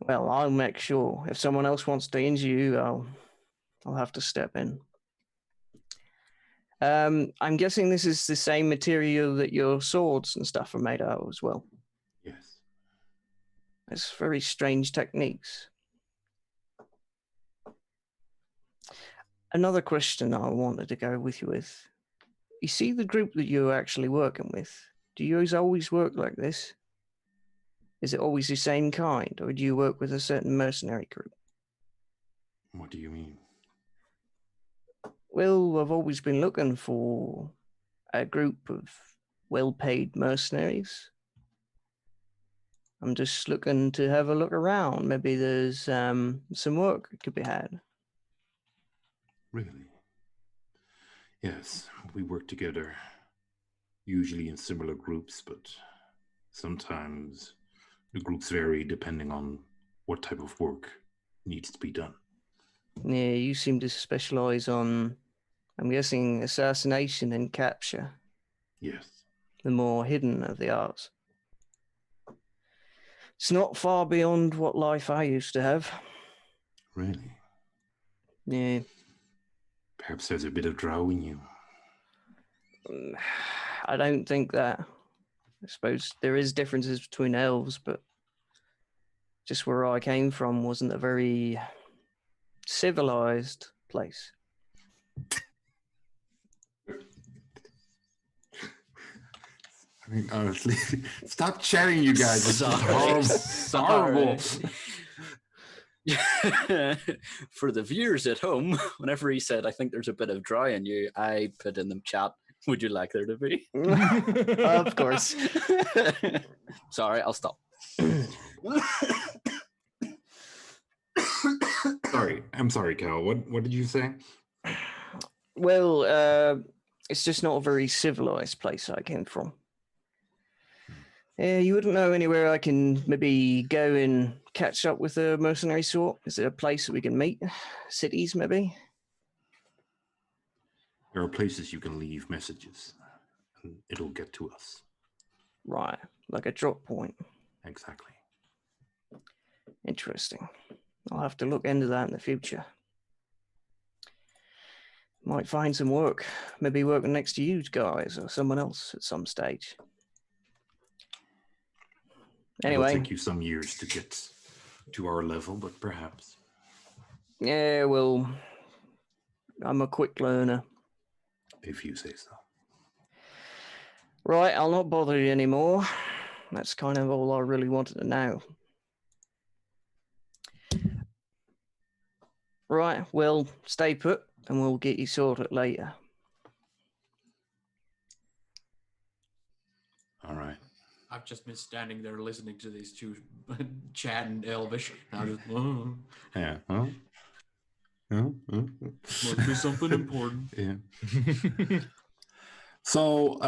Well, I'll make sure. If someone else wants to injure you, I'll have to step in. I'm guessing this is the same material that your swords and stuff are made out of as well. Yes. It's very strange techniques. Another question I wanted to go with you with. You see the group that you're actually working with? Do you always work like this? Is it always the same kind, or do you work with a certain mercenary group? What do you mean? Well, I've always been looking for a group of well-paid mercenaries. I'm just looking to have a look around. Maybe there's some work that could be had. Really? Yes, we work together, usually in similar groups, but sometimes the groups vary depending on what type of work needs to be done. Yeah, you seem to specialize on, I'm guessing, assassination and capture, Yes. the more hidden of the arts. It's not far beyond what life I used to have. Really? Yeah. Perhaps there's a bit of drow in you. I don't think that. I suppose there is differences between elves, but just where I came from wasn't a very civilized place. I mean, honestly, stop chatting, you guys. It's just horrible. For the viewers at home, whenever he said, I think there's a bit of dry in you, I put in the chat, would you like there to be? Of course. Sorry, I'll stop. I'm sorry, Cal. What did you say? Well, it's just not a very civilized place I came from. You wouldn't know anywhere I can maybe go and catch up with a mercenary sort? Is there a place that we can meet? Cities, maybe? There are places you can leave messages, and it'll get to us. Right, like a drop point. Exactly. Interesting. I'll have to look into that in the future. Might find some work. Maybe working next to you guys or someone else at some stage. Anyway. It'll take you some years to get to our level, but perhaps. Yeah, well, I'm a quick learner. If you say so. Right, I'll not bother you anymore. That's kind of all I really wanted to know. Right, well, stay put, and we'll get you sorted later. All right. I've just been standing there listening to these two chatting Elvish. Now just, Yeah. Huh? must be something important. Yeah. So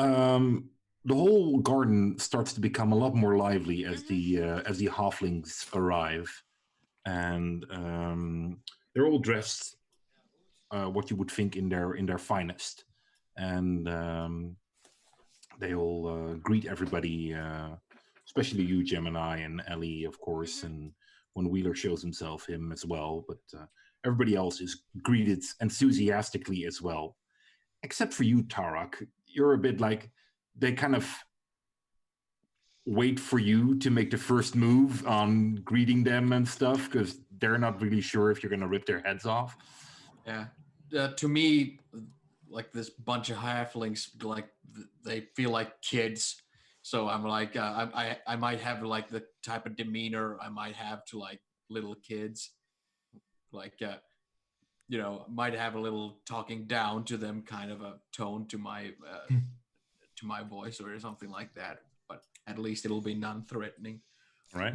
the whole garden starts to become a lot more lively as the halflings arrive, and they're all dressed what you would think in their finest, and they all greet everybody, especially you, Gemini, and Ellie, of course, and when Wheeler shows himself, him as well. But everybody else is greeted enthusiastically as well, except for you, Tarak. You're a bit like, they kind of wait for you to make the first move on greeting them and stuff, because they're not really sure if you're going to rip their heads off. Yeah. To me, like this bunch of halflings, like they feel like kids. So I'm like, I might have like the type of demeanor I might have to like little kids. Like, might have a little talking down to them kind of a tone to my voice or something like that. But at least it'll be non-threatening. Right.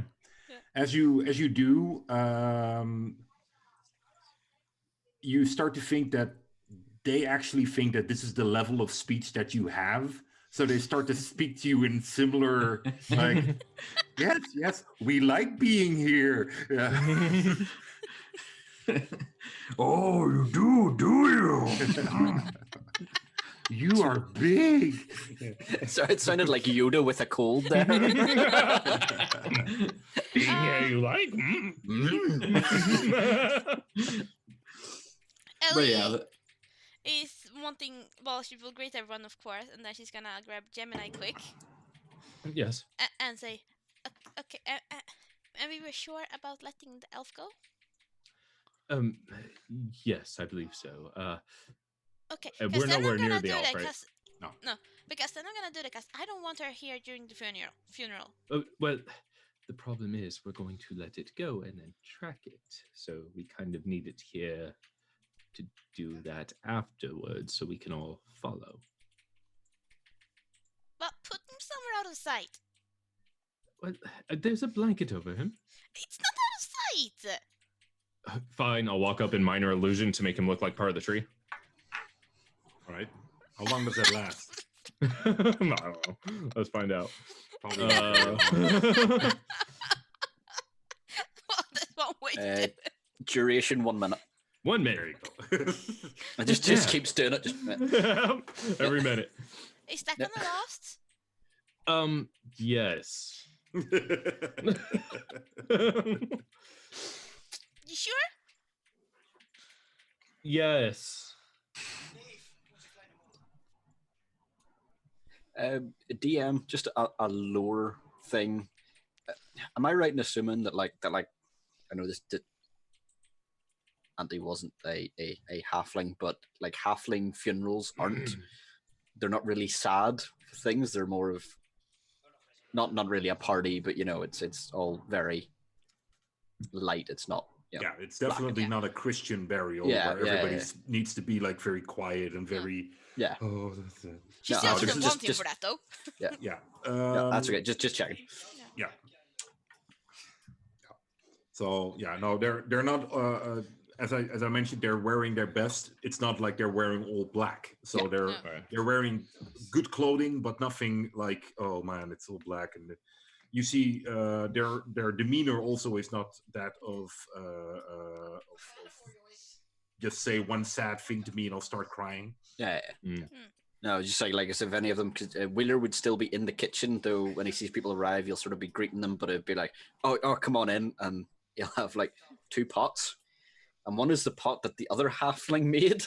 Yeah. As you do, you start to think that they actually think that this is the level of speech that you have. So they start to speak to you in similar, like, yes, we like being here. Yeah. Oh, you do you? You are big. So it sounded like Yoda with a cold there. Yeah, you like? But yeah, Ellie is wanting. Well, she will greet everyone, of course, and then she's gonna grab Gemini quick Yes. and say, "Okay, and we were sure about letting the elf go. Um. Yes, I believe so. Okay, We're because then nowhere I'm near gonna the do elf, that. right? Cause No. because then I'm gonna do that. Cause I don't want her here during the funeral. Well, the problem is we're going to let it go and then track it. So we kind of need it here to do that afterwards, so we can all follow. But put him somewhere out of sight. Well, there's a blanket over him. It's not out of sight. Fine, I'll walk up in minor illusion to make him look like part of the tree. All right. How long does that last? I don't know. Let's find out. Probably. Well, that's one way to do Uh, it. Duration 1 minute. 1 There minute. you go. I just Yeah. keeps doing it. Just Every minute. Is that Yeah. gonna last? Yes. You sure? Yes. DM, just a lore thing. Am I right in assuming that I know this Auntie wasn't a halfling, but like halfling funerals aren't. They're not really sad things. They're more of not really a party, but it's all very light. It's not. Yeah, it's definitely Yeah. not a Christian burial Yeah, where yeah, everybody yeah. needs to be like very quiet and very. Yeah. Oh, that's it. She No, still this doesn't is want him just- for that, though. Yeah. Yeah, that's okay. Just checking. Yeah. So yeah, no, they're not. As I mentioned, they're wearing their best. It's not like they're wearing all black. So Yeah. they're No. they're wearing good clothing, but nothing like, oh man, it's all black. And you see, their demeanor also is not that of just say one sad thing to me and I'll start crying. Yeah. Mm. No, just like I said, if any of them, because Wheeler would still be in the kitchen, though when he sees people arrive, he'll sort of be greeting them, but it'd be like, oh, come on in, and he'll have like 2 pots, and one is the pot that the other halfling made,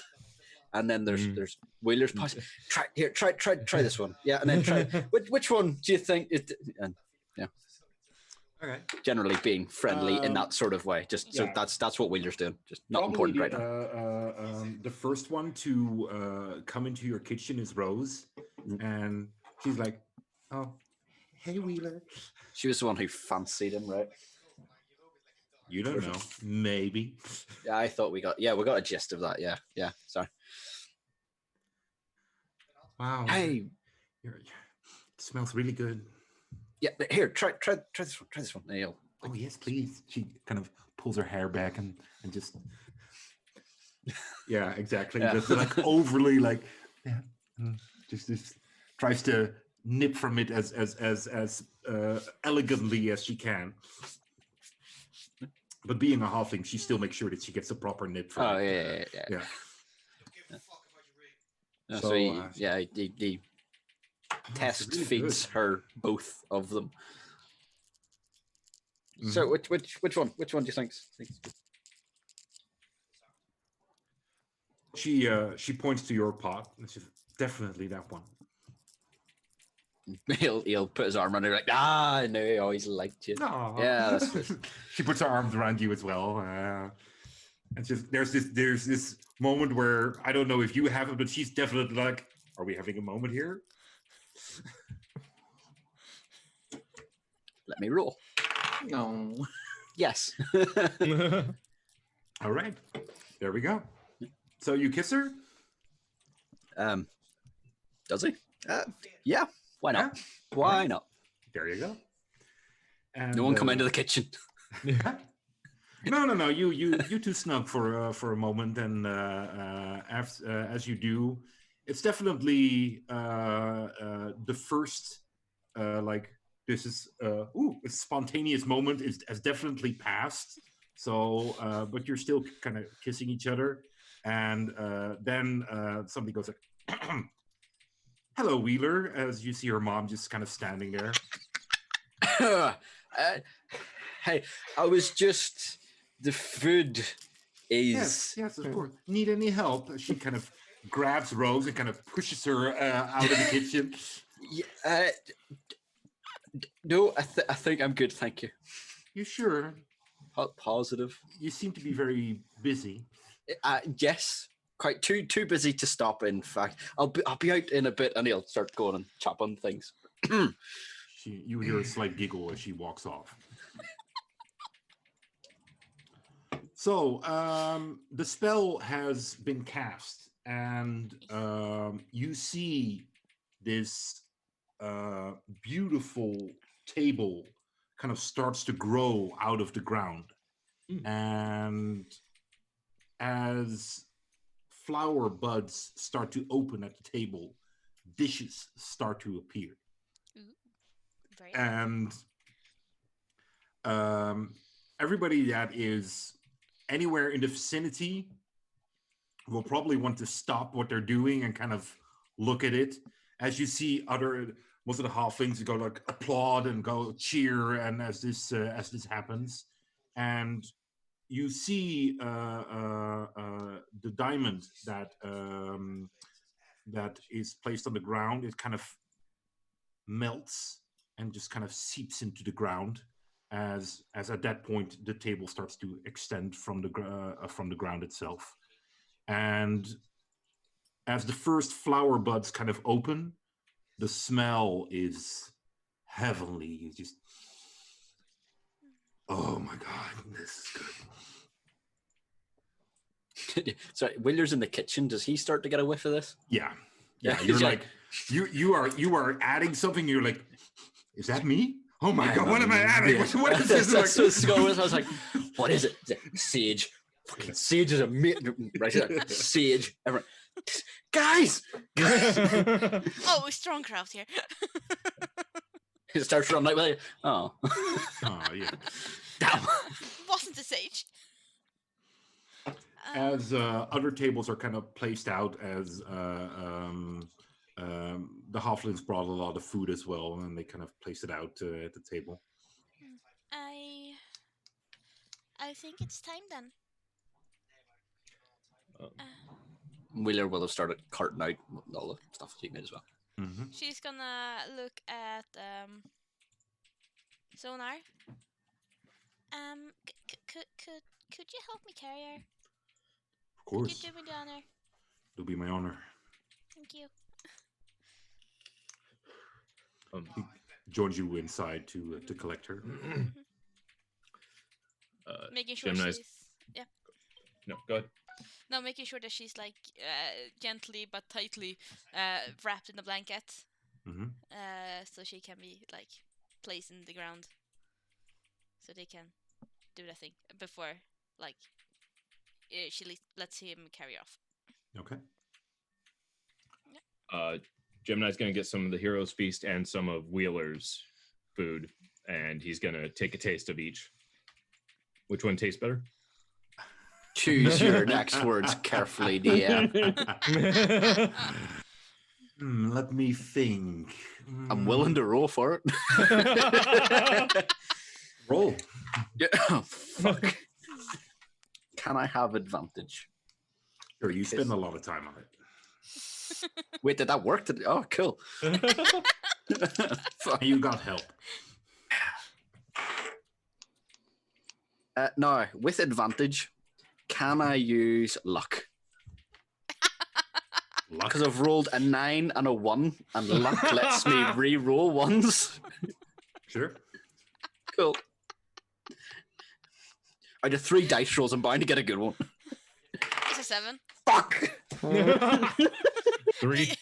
and then there's Wheeler's pot. Try this one, yeah, and then try which one do you think? And Okay. generally being friendly in Um, that sort of way. Just so yeah. that's what Wheeler's doing. Just not Probably important right now. the first one to come into your kitchen is Rose, and she's like, "Oh, hey Wheeler." She was the one who fancied him, right? You don't know, maybe. Yeah, I thought we got a gist of that. Yeah. Sorry. Wow. Hey, it smells really good. yeah, here, try this one. Try this one. There you go. Oh yes, please. She kind of pulls her hair back and just. Yeah, exactly. Yeah. Just like overly like, just tries to nip from it as elegantly as she can. But being a halfling, she still makes sure that she gets a proper nip from Oh it. yeah. Yeah. No, So, so he, uh, he test really feeds good. her both of them. So which one? Which one do you think? She points to your pot and says, "Definitely that one." He'll put his arm around her like, I know he always liked you. Aw. Yeah, that's She puts her arms around you as well. It's just there's this moment where I don't know if you have it, but she's definitely like, "Are we having a moment here?" let me roll. No. Yes. All right, there we go. So you kiss her? Does he? Yeah. Why not? Yeah. Why not? There you go. And, No one come into the kitchen. No. You two snug for a moment, and as you do, it's definitely the first like this is a spontaneous moment has definitely passed. So, but you're still kind of kissing each other, and then somebody goes like, Hello, Wheeler. As you see her mom just kind of standing there. Hey, I was just the food Yes, is. yes, of course. Need any help? She kind of grabs Rose and kind of pushes her out of the kitchen. Yeah, no, I think I'm good, thank you. You sure? Positive. You seem to be very busy. Yes, quite too busy to stop. In fact, I'll be out in a bit, and he'll start going and chopping things. You hear a slight giggle as she walks off. So the spell has been cast, and you see this beautiful table kind of starts to grow out of the ground. And as flower buds start to open at the table, dishes start to appear. Very And everybody that is anywhere in the vicinity will probably want to stop what they're doing and kind of look at it. As you see most of the halflings go like applaud and go cheer, and as this happens, and you see the diamond that is placed on the ground. It kind of melts and just kind of seeps into the ground. As at that point the table starts to extend from the ground itself, and as the first flower buds kind of open, the smell is heavenly. It's just, oh my god, this is good. Sorry, Wheeler's in the kitchen. Does he start to get a whiff of this? Yeah. Yeah, You're he's like you are adding something. You're like, is that me? Oh my god, what am I adding? Yeah. What is this? That's I was like, what is it? Sage. Fucking sage is a right here. Sage. Everyone. Guys! Oh, strong crowd here. It starts running like, oh. Oh yeah. Damn. Wasn't the sage. As other tables are kind of placed out, as the halflings brought a lot of food as well, and they kind of place it out at the table. I think it's time then. Wheeler will have started carting out all the stuff she made as well. Mm-hmm. She's gonna look at Sonar. Could you help me carry her? Of course. Could you do me the honor? It'll be my honor. Thank you. He joins you inside to collect her. Making sure Gemini's... she's No, go ahead. No, making sure that she's like gently but tightly wrapped in a blanket, so she can be like placed in the ground, so they can do the thing before like she lets him carry off. Okay. Gemini's gonna get some of the hero's feast and some of Wheeler's food, and he's gonna take a taste of each. Which one tastes better? Choose your next words carefully, DM. Let me think. I'm willing to roll for it. Roll. Yeah. Oh, fuck. Can I have advantage? Sure, you spend a lot of time on it. Wait, did that work? Oh, cool. You got help. No, with advantage, can I use luck? Luck? Because I've rolled a 9 and a 1, and luck lets me re-roll ones. Sure. Cool. Out of 3 dice rolls, I'm bound to get a good one. It's a 7. Fuck! 3.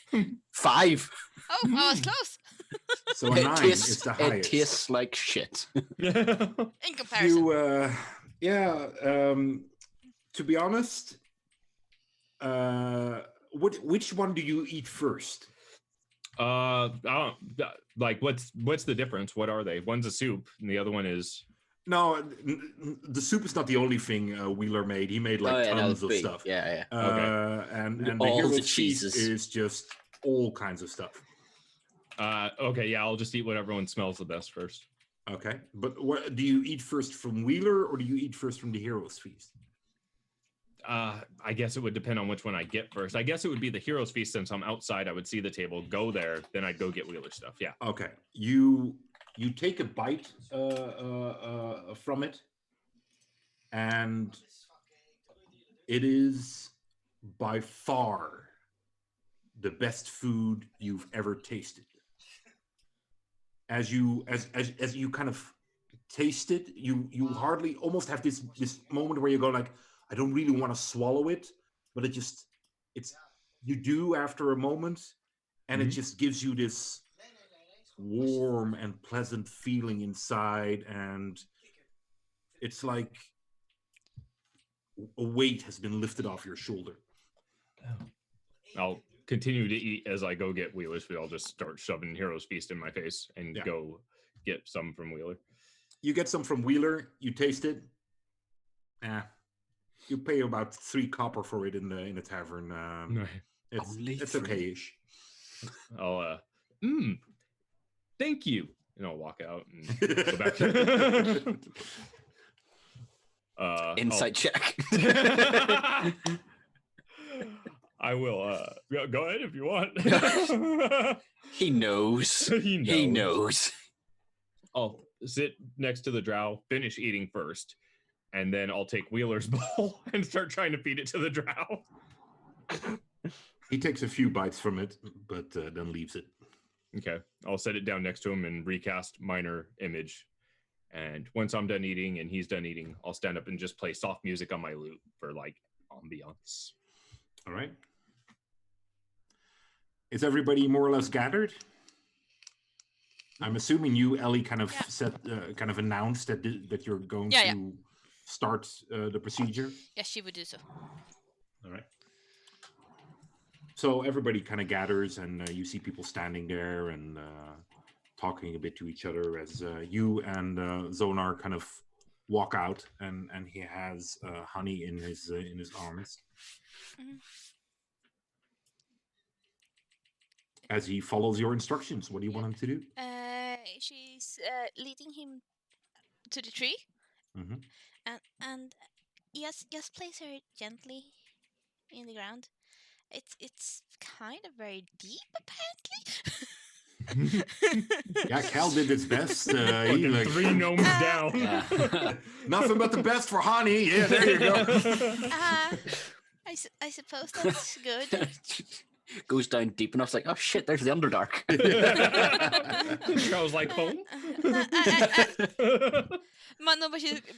5. Oh, I was close. So a 9 is the It highest. tastes like shit. In comparison. To be honest, which one do you eat first? Like what's the difference? What are they? One's a soup, and the other one is. No, the soup is not the only thing Wheeler made. He made like tons of stuff. Yeah. Okay. And the all hero the feast cheeses. is just all kinds of stuff. Okay, yeah, I'll just eat whatever one smells the best first. Okay, but what do you eat first from Wheeler, or do you eat first from the Heroes Feast? I guess it would depend on which one I get first. I guess it would be the Heroes Feast since I'm outside. I would see the table, go there, then I'd go get Wheeler stuff. Yeah. Okay, you take a bite from it, and it is by far the best food you've ever tasted. As you kind of taste it, you hardly almost have this moment where you go like, I don't really want to swallow it, but it's you do after a moment, and it just gives you this warm and pleasant feeling inside, and it's like a weight has been lifted off your shoulder. I'll continue to eat as I go get Wheeler's food. I'll just start shoving Heroes Feast in my face and go get some from Wheeler. You get some from Wheeler, you taste it. You pay about 3 copper for it in the tavern. It's okay-ish. I'll thank you, and I'll walk out and go back. Insight check. I will go ahead if you want. He knows. He knows. I'll sit next to the drow, finish eating first, and then I'll take Wheeler's bowl and start trying to feed it to the drow. He takes a few bites from it, but then leaves it. Okay, I'll set it down next to him and recast minor image. And once I'm done eating and he's done eating, I'll stand up and just play soft music on my lute for like ambiance. All right. Is everybody more or less gathered? I'm assuming you, Ellie, kind of announced that you're going to start the procedure. Yes, she would do so. All right. So everybody kind of gathers, and you see people standing there and talking a bit to each other as you and Zonar kind of walk out, and he has Honey in his arms. Mm-hmm. As he follows your instructions, what do you want him to do? She's leading him to the tree, and just place her gently in the ground. It's kind of very deep, apparently. Yeah, Cal did his best. He like 3 gnomes down. Nothing but the best for Honey. Yeah, there you go. I suppose that's good. Goes down deep enough. It's like, oh shit, there's the Underdark. I was like, home?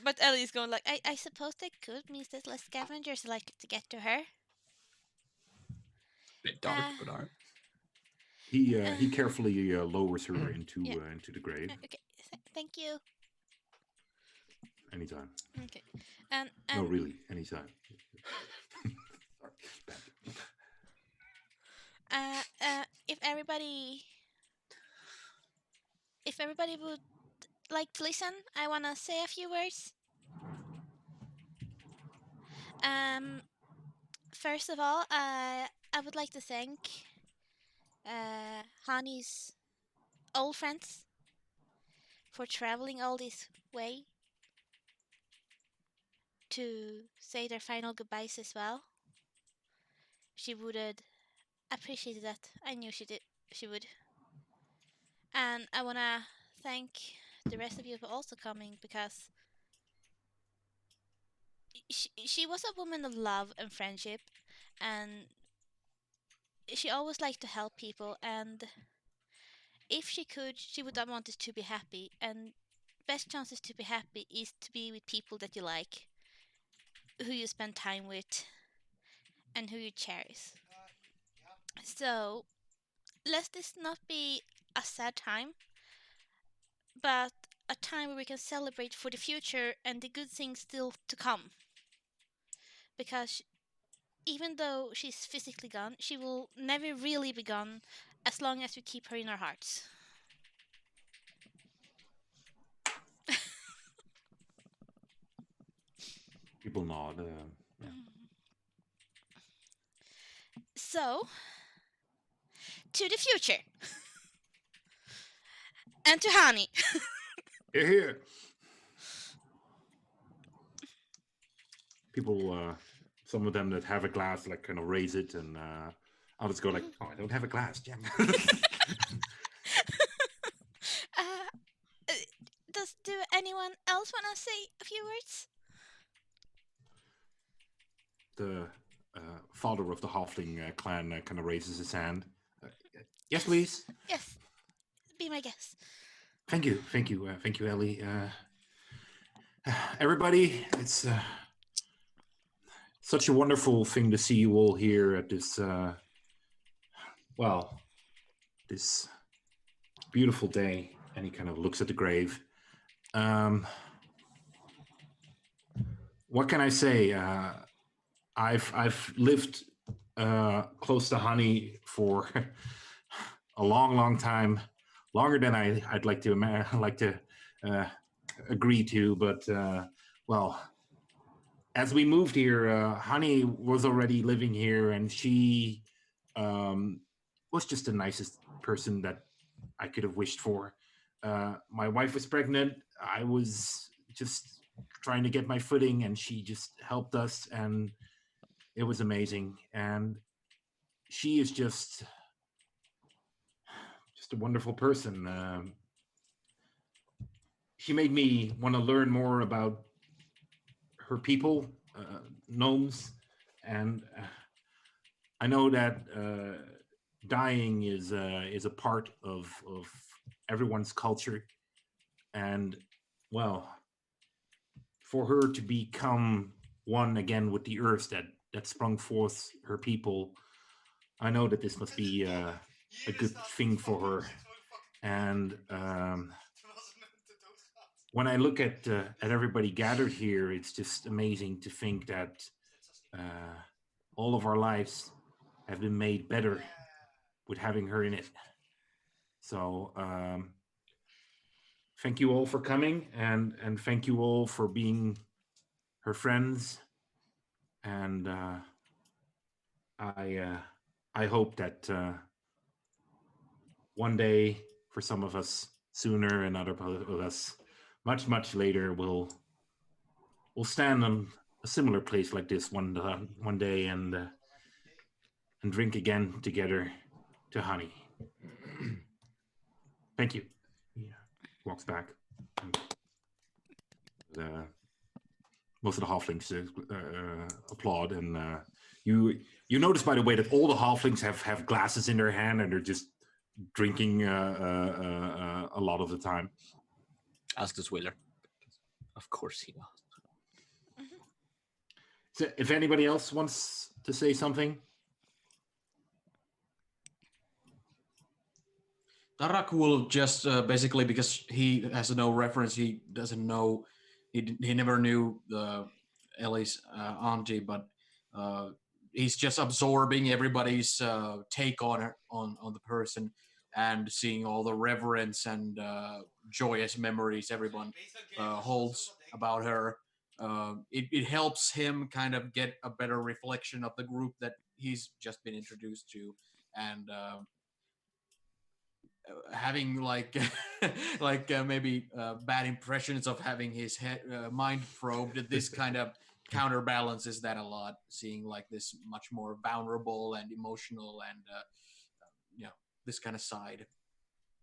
But Ellie's going like, I suppose that could means there's less scavengers like to get to her. Bit dark, but alright. He carefully lowers her into the grave. Okay, thank you. Anytime. Okay, and no, really, anytime. If everybody would like to listen, I wanna say a few words. First of all, I would like to thank Honey's old friends for traveling all this way to say their final goodbyes as well. She would have appreciated that. I knew she would. And I want to thank the rest of you for also coming, because she was a woman of love and friendship, and she always liked to help people, and if she could, she would have wanted to be happy, and best chances to be happy is to be with people that you like, who you spend time with, and who you cherish. So let this not be a sad time, but a time where we can celebrate for the future and the good things still to come. Because even though she's physically gone, she will never really be gone as long as we keep her in our hearts. People nod. So, to the future. And to Honey. Here, here. People, some of them that have a glass, like kind of raise it, and others go like, "Oh, I don't have a glass, Jim." Do anyone else want to say a few words? The father of the halfling clan kind of raises his hand. Yes, please. Yes, be my guest. Thank you, Ellie. Everybody, it's such a wonderful thing to see you all here at this, this beautiful day. And he kind of looks at the grave. What can I say? I've lived close to Honey for a long time, longer than I'd like to agree to. But well, as we moved here, Honey was already living here, and she was just the nicest person that I could have wished for. My wife was pregnant. I was just trying to get my footing, and she just helped us, and it was amazing. And she is just a wonderful person. She made me want to learn more about her people, gnomes, and I know that dying is a part of everyone's culture, and well, for her to become one again with the earth that sprung forth her people, I know that this must be a good thing for her. And when I look at everybody gathered here, it's just amazing to think that all of our lives have been made better with having her in it. So thank you all for coming, and thank you all for being her friends. And I hope that one day, for some of us sooner, and other of us much later, we'll stand on a similar place like this one day and drink again together to Honey. Thank you. He walks back. Most of the halflings applaud, and you notice, by the way, that all the halflings have glasses in their hand, and they're just drinking a lot of the time. As does Wheeler. Of course he does. So if anybody else wants to say something. Tarak will just basically, because he has no reference, he doesn't know, he never knew Ellie's auntie, but he's just absorbing everybody's take on her, on the person, and seeing all the reverence and joyous memories everyone holds about her. It helps him kind of get a better reflection of the group that he's just been introduced to, and having maybe bad impressions of having his mind probed. This kind of counterbalances that a lot, seeing like this much more vulnerable and emotional and this kind of side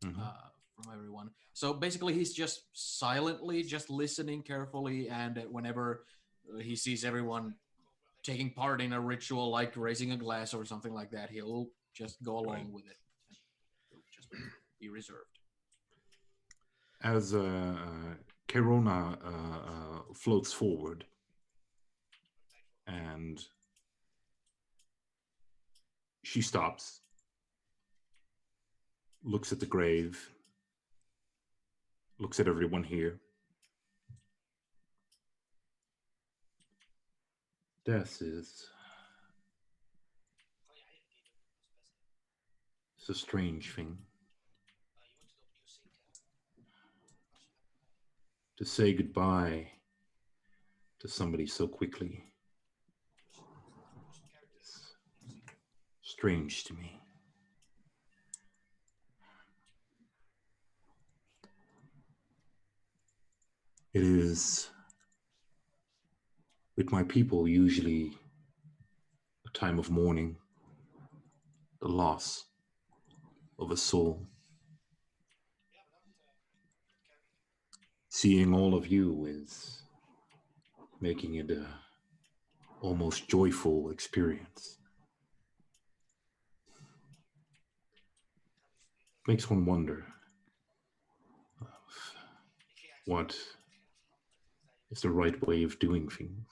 from everyone. So basically he's just silently just listening carefully, and whenever he sees everyone taking part in a ritual like raising a glass or something like that, he'll just go along with it. He'll just be reserved. As Kerona floats forward, and she stops, looks at the grave, looks at everyone here. Death is a strange thing. To say goodbye to somebody so quickly is strange to me. It is, with my people, usually a time of mourning, the loss of a soul. Seeing all of you is making it a almost joyful experience. Makes one wonder what is the right way of doing things.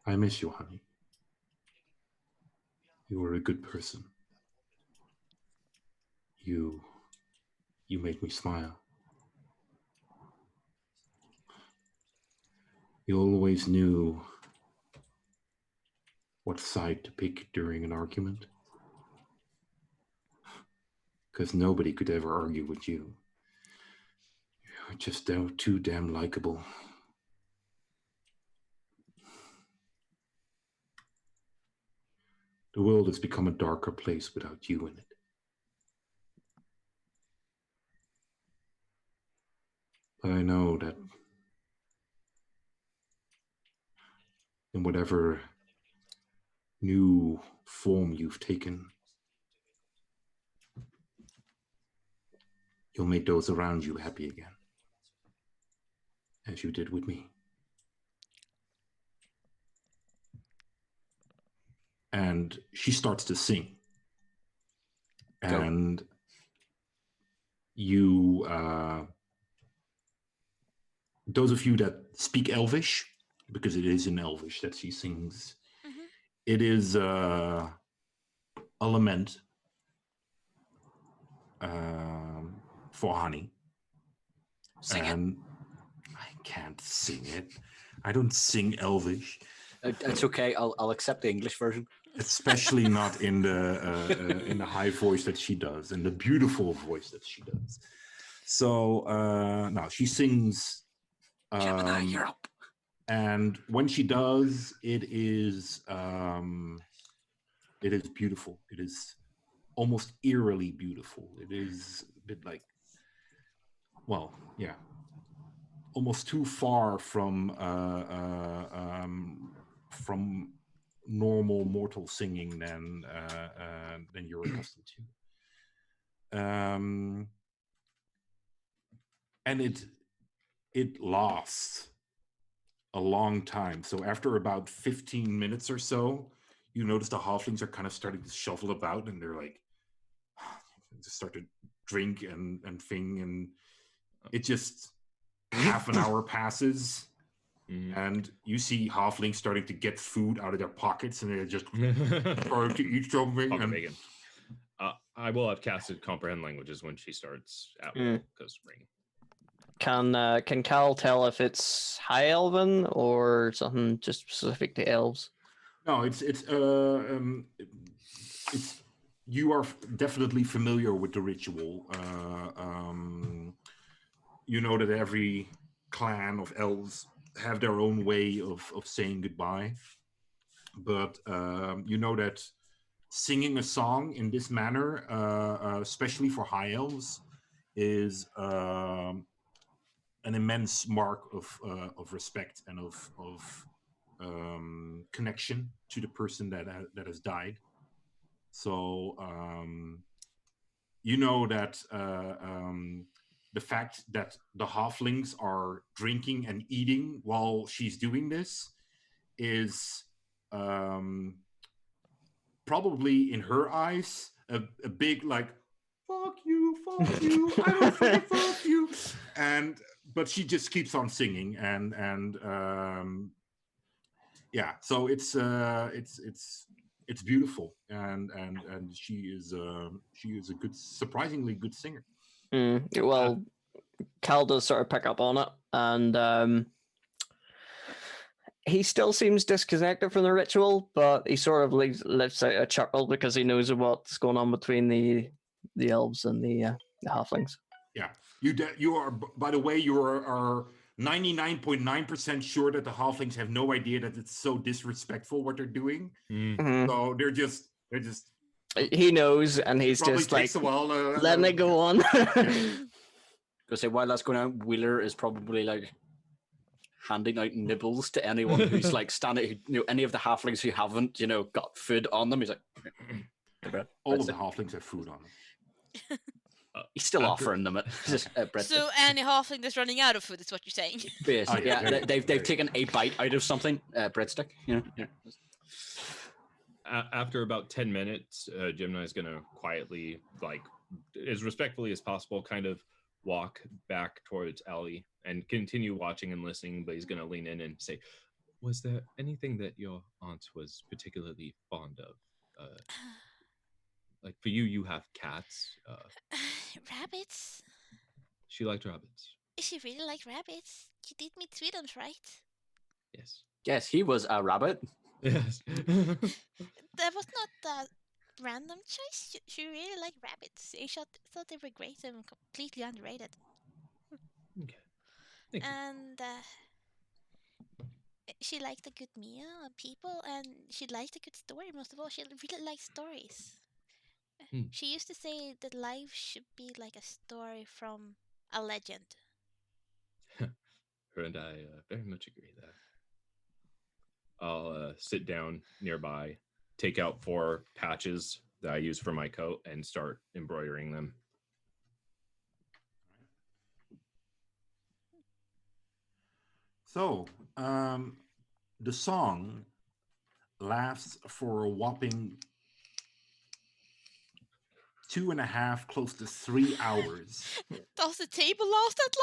I miss you, honey. You were a good person. You made me smile. You always knew what side to pick during an argument. Because nobody could ever argue with you. You're just too damn likable. The world has become a darker place without you in it. But I know that in whatever new form you've taken, you'll make those around you happy again, as you did with me. And she starts to sing. Go. And you, those of you that speak Elvish, because it is in Elvish that she sings, it is a lament for honey. Sing it. And I can't sing it. I don't sing Elvish. It's okay. I'll accept the English version. Especially not in the high voice that she does, and the beautiful voice that she does. So now she sings. Gemini, you're up. And when she does, it is beautiful. It is almost eerily beautiful. It is a bit like, well, yeah, almost too far from normal mortal singing than you're accustomed to. And it lasts a long time. So after about 15 minutes or so, you notice the halflings are kind of starting to shuffle about, and they're like, just start to drink and thing, and it just half an hour passes. And you see halflings starting to get food out of their pockets, and they're just starting to eat something. Pocket And bacon. I will have casted comprehend languages when she starts at will, because ring. Can Cal tell if it's High Elven or something just specific to elves? no, it's you are definitely familiar with the ritual. You know that every clan of elves have their own way of saying goodbye, but you know that singing a song in this manner, especially for high elves, is an immense mark of respect and of connection to the person that has died. So you know that the fact that the halflings are drinking and eating while she's doing this is probably in her eyes a big like, fuck you, I don't say fuck you. But she just keeps on singing, and yeah, so it's beautiful, and she is a good, surprisingly good singer. Well, Cal does sort of pick up on it, and he still seems disconnected from the ritual, but he sort of lets out a chuckle because he knows what's going on between the elves and the halflings. Yeah, you are. By the way, you are 99.9% sure that the halflings have no idea that it's so disrespectful what they're doing. Mm-hmm. So they're just He knows, and he's Probably just like takes a while. letting it go on. Because while that's going on, Wheeler is probably like handing out nibbles to anyone who's like standing, any of the halflings who haven't, got food on them. He's like, All of the halflings have food on them. he's still After- offering them it. Just breadstick. So any halfling that's running out of food is what you're saying. Basically, yeah, yeah, there you they've go. taken a bite out of something, breadstick. After about 10 minutes, Gemini is going to quietly, like, as respectfully as possible, kind of walk back towards Ellie and continue watching and listening, but he's going to lean in and say, was there anything that your aunt was particularly fond of? Like, for you, you have cats. Rabbits? She liked rabbits. She really like rabbits. You did meet Sweetums, right? Yes. Yes, he was a rabbit. Yes. That was not a random choice. She really liked rabbits. I thought they were great and completely underrated. Okay. Thank you. And she liked a good meal and people, and she liked a good story. Most of all, she really liked stories. She used to say that life should be like a story from a legend. Her and I very much agree there. I'll sit down nearby, take out 4 patches that I use for my coat, and start embroidering them. So, the song lasts for a whopping 2.5, close to 3 hours. Does the table last that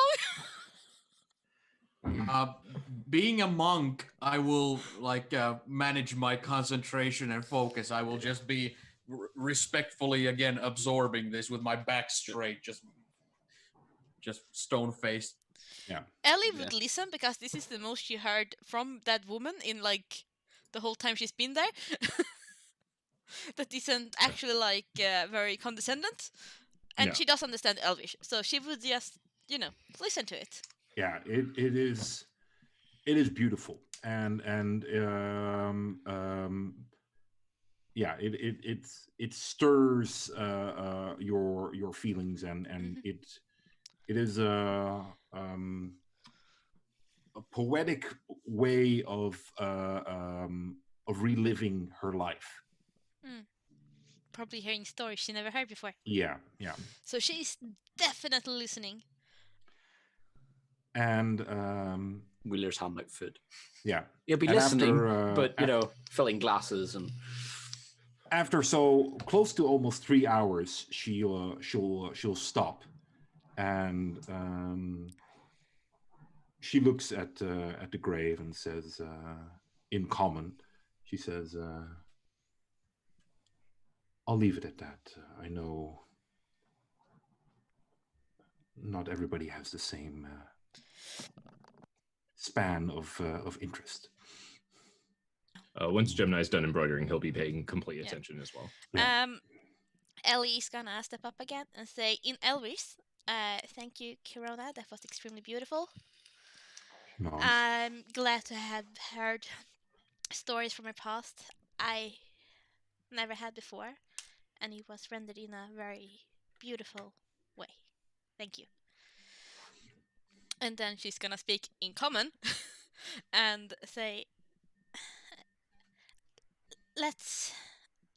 long? Being a monk, I will manage my concentration and focus. I will just be respectfully again absorbing this with my back straight, just stone faced. Yeah. Ellie would listen because this is the most she heard from that woman in like the whole time she's been there. That isn't actually very condescendent, and No. she does understand Elvish, so she would just listen to it. Yeah, it is beautiful, and yeah, it stirs your feelings, and it is a poetic way of reliving her life. Probably hearing stories she never heard before. Yeah. So she's definitely listening. And Wheeler's handing out food. yeah, He'll be and listening, after, but filling glasses and. After so close to almost 3 hours, she'll stop, and she looks at the grave and says, in common, she says, "I'll leave it at that. I know not everybody has the same span of interest." Once Gemini's done embroidering, he'll be paying complete attention as well. Yeah. Ellie's gonna step up again and say in Elvis, "Thank you, Kirona. That was extremely beautiful. Nice. I'm glad to have heard stories from her past I never had before, and it was rendered in a very beautiful way. Thank you." And then she's gonna speak in common and say, "Let's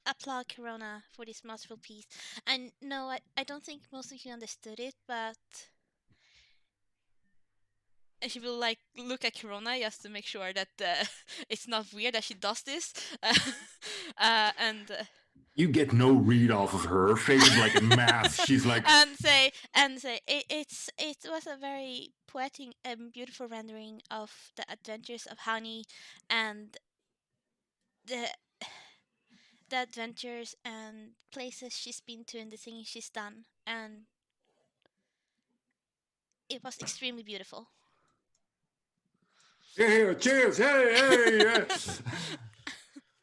applaud Corona for this masterful piece. And no, I don't think most of you understood it, but..." And she will look at Corona just to make sure that it's not weird that she does this. And You get no read off of her. Her face is like a mask. She's like, and say it was a very poetic and beautiful rendering of the adventures of Honey and the adventures and places she's been to and the things she's done, and it was extremely beautiful. "Here, cheers! Hey!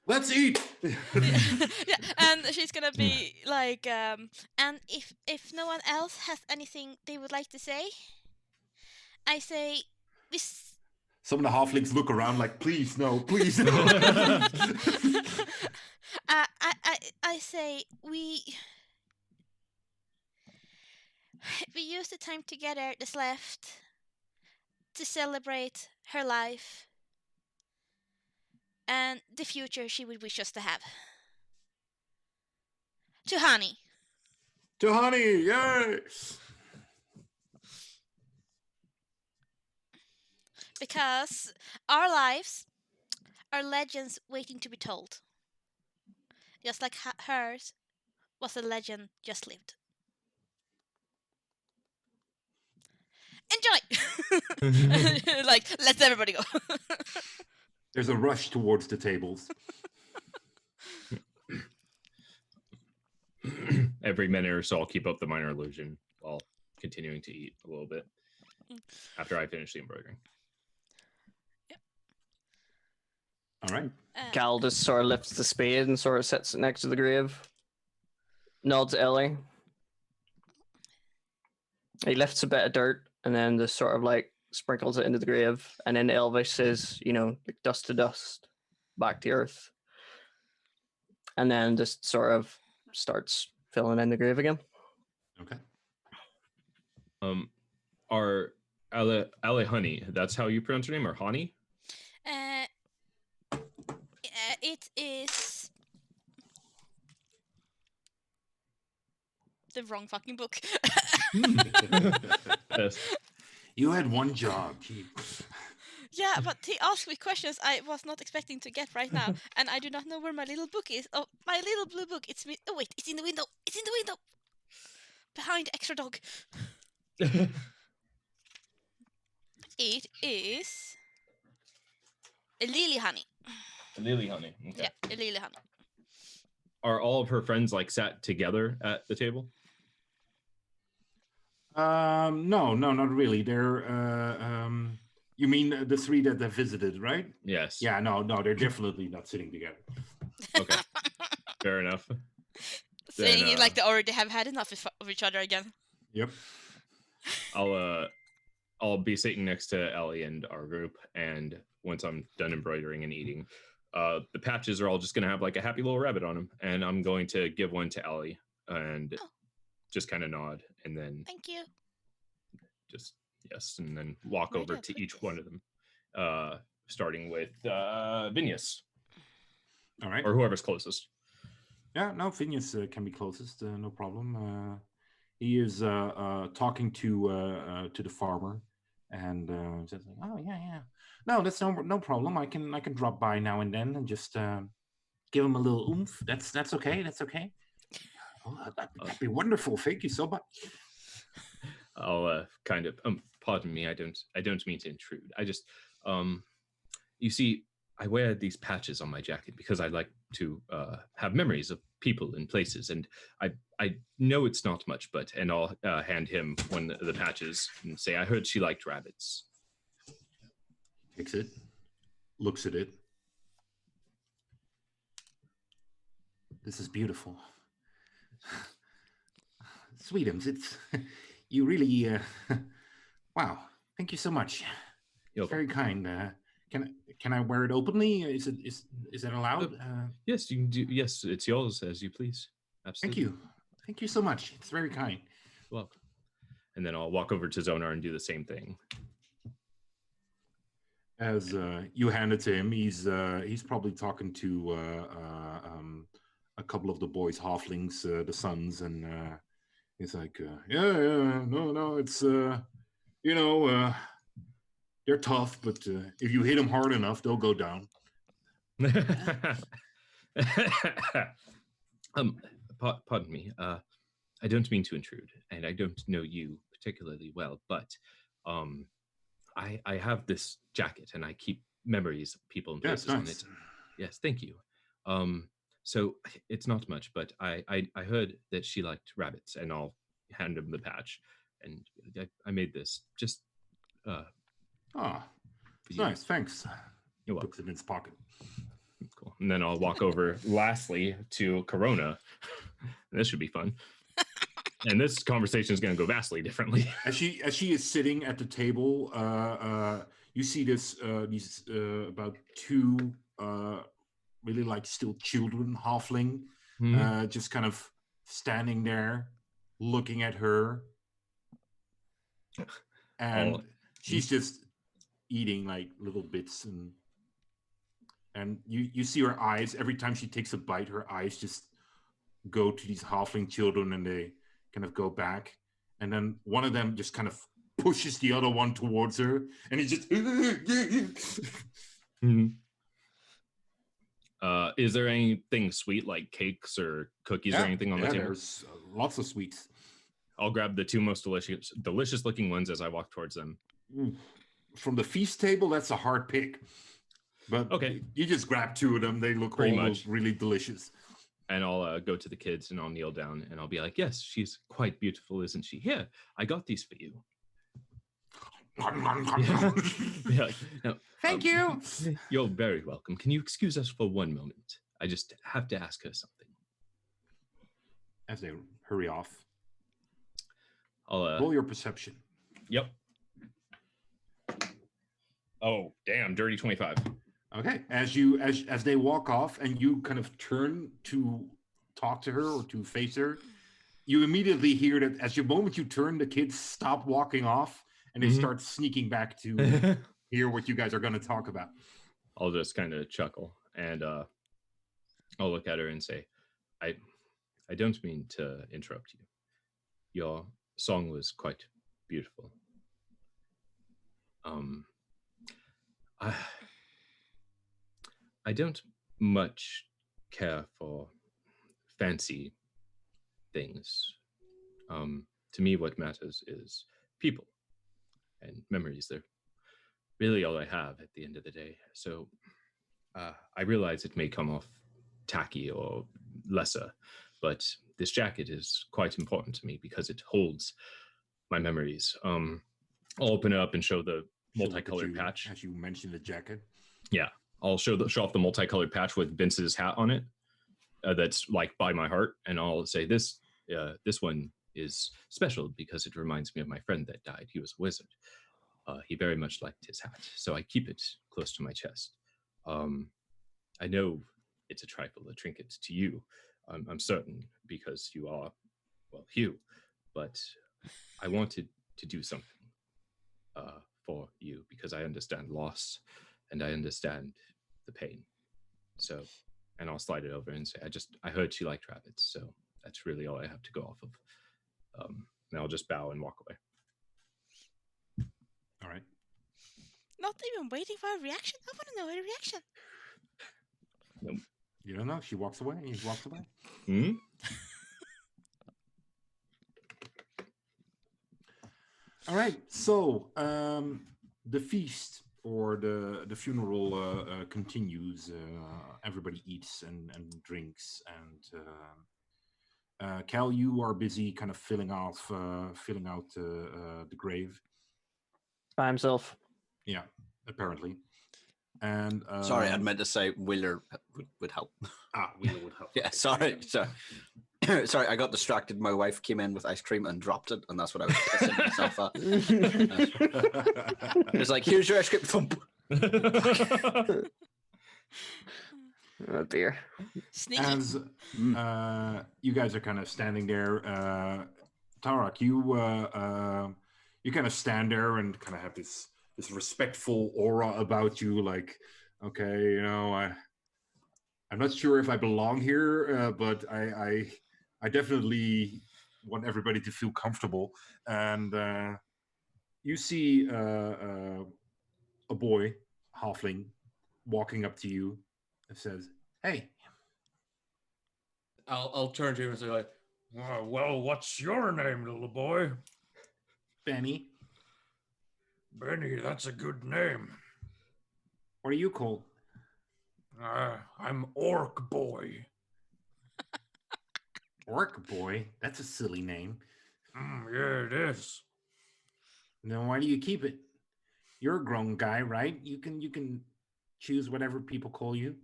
Let's eat!" Yeah, and she's gonna be like, and if no one else has anything they would like to say, I say Some of the halflings look around like, please no, please no. I say we use the time together that's left to celebrate her life and the future she would wish us to have. To Honey. To Honey, yay! Because our lives are legends waiting to be told. Just like hers was a legend just lived. Enjoy! Like, let's everybody go. There's a rush towards the tables. Every minute or so, I'll keep up the minor illusion while continuing to eat a little bit after I finish the embroidering. All right. Cal just sort of lifts the spade and sort of sets it next to the grave. Nods to Ellie. He lifts a bit of dirt and then just sort of like sprinkles it into the grave. And then Elvish says, you know, like dust to dust, back to earth. And then just sort of starts filling in the grave again. Okay. Are Ale Honey, that's how you pronounce her name, or Honey? It is the wrong fucking book. Yes. You had one job. Yeah, but he asked me questions I was not expecting to get right now, and I do not know where my little book is. Oh, my little blue book. It's me. Oh wait, it's in the window. It's in the window. Behind extra dog. It is a Lily Honey. Lily Honey. Okay. Yeah, a Lily Honey. Are all of her friends like sat together at the table? No, not really. They're you mean the three that they visited, right? Yes. Yeah, no, they're definitely not sitting together. Okay. Fair enough. Saying Then, it like they already have had enough of each other again. Yep. I'll be sitting next to Ellie and our group, and once I'm done embroidering and eating, the patches are all just gonna have like a happy little rabbit on them, and I'm going to give one to Ellie and just kind of nod, and then Thank you. just yes, and then walk Where do over I to put each this? one of them, starting with Vinyas All right. or whoever's closest. Yeah, no, Phineas can be closest. No problem. He is talking to the farmer, and says, "Oh yeah. No, that's no problem. I can drop by now and then and just give him a little oomph. That's okay. That's okay. Oh, that'd be wonderful. Thank you so much." I'll kind of pardon me. I don't mean to intrude. I just you see, I wear these patches on my jacket because I like to have memories of people and places, and I know it's not much, and I'll hand him one of the patches and say, I heard she liked rabbits. Takes it, looks at it. This is beautiful. Sweetums, it's you really wow. Thank you so much. You're Very kind. Can I wear it openly? Is it allowed? Yes, you can do. Yes, it's yours as you please. Absolutely. Thank you so much. It's very kind. Welcome. And then I'll walk over to Zonar and do the same thing. As you hand it to him, he's probably talking to a couple of the boys, halflings, the sons, and he's like, no, it's they're tough, but if you hit them hard enough, they'll go down. Pardon me. I don't mean to intrude, and I don't know you particularly well, but I have this jacket, and I keep memories of people and places on it. Yes, thank you. So it's not much, but I heard that she liked rabbits, and I'll hand him the patch, and I made this just. It's nice. Thanks. You're welcome. Puts it in his pocket. Cool. And then I'll walk over, lastly, to Corona. This should be fun. And this conversation is going to go vastly differently. As she is sitting at the table, you see these about two really like still children, halfling, just kind of standing there, looking at her, and she's just eating like little bits, and you see her eyes every time she takes a bite. Her eyes just go to these halfling children, and they kind of go back, and then one of them just kind of pushes the other one towards her, and he just. Is there anything sweet like cakes or cookies or anything on the table? There's lots of sweets. I'll grab the two most delicious looking ones as I walk towards them. From the feast table, that's a hard pick. But okay, you just grab two of them. They look pretty all much really delicious. And I'll go to the kids and I'll kneel down and I'll be like, yes, she's quite beautiful, isn't she? Here, I got these for you. Yeah, no, Thank you. You're very welcome. Can you excuse us for one moment? I just have to ask her something. As they hurry off, I'll roll your perception. Yep. Oh, damn, dirty 25. Okay. As they walk off and you kind of turn to talk to her or to face her, you immediately hear that as the moment you turn, the kids stop walking off and they start sneaking back to hear what you guys are going to talk about. I'll just kind of chuckle and I'll look at her and say, I don't mean to interrupt you. Your song was quite beautiful. I don't much care for fancy things. To me, what matters is people and memories. They're really all I have at the end of the day. So I realize it may come off tacky or lesser, but this jacket is quite important to me because it holds my memories. I'll open it up and show the multicolored patch. As you mentioned the jacket. Yeah, I'll show off the multicolored patch with Vince's hat on it. That's like by my heart, and I'll say this one is special because it reminds me of my friend that died. He was a wizard. He very much liked his hat, so I keep it close to my chest. I know it's a trifle, a trinket to you. I'm certain because you are, well, Hugh, but I wanted to do something for you because I understand loss and I understand the pain. So, and I'll slide it over and say, I heard she liked rabbits, so that's really all I have to go off of. And I'll just bow and walk away. All right. Not even waiting for a reaction. I want to know her reaction. Nope. You don't know. She walks away. He walks away. Hmm? All right. So the feast or the funeral continues. Everybody eats and drinks. And Cal, you are busy kind of filling out the grave. By himself. Yeah, apparently. And sorry, I'd meant to say Wheeler would help. Wheeler would help. Yeah, sorry. Sorry, I got distracted. My wife came in with ice cream and dropped it, and that's what I was pissing myself at. It was like, here's your ice cream. Thump. Oh dear. Sneaky. As you guys are kind of standing there, Tarak, you kind of stand there and kind of have this respectful aura about you, like, okay, you know, I'm not sure if I belong here, but I definitely want everybody to feel comfortable. And you see a boy, halfling, walking up to you and says, "Hey." I'll turn to him and say, like, well, what's your name, little boy? Benny. Benny, that's a good name. What are you called? I'm Orc Boy. Orc Boy? That's a silly name. Yeah, it is. Then why do you keep it? You're a grown guy, right? You can choose whatever people call you.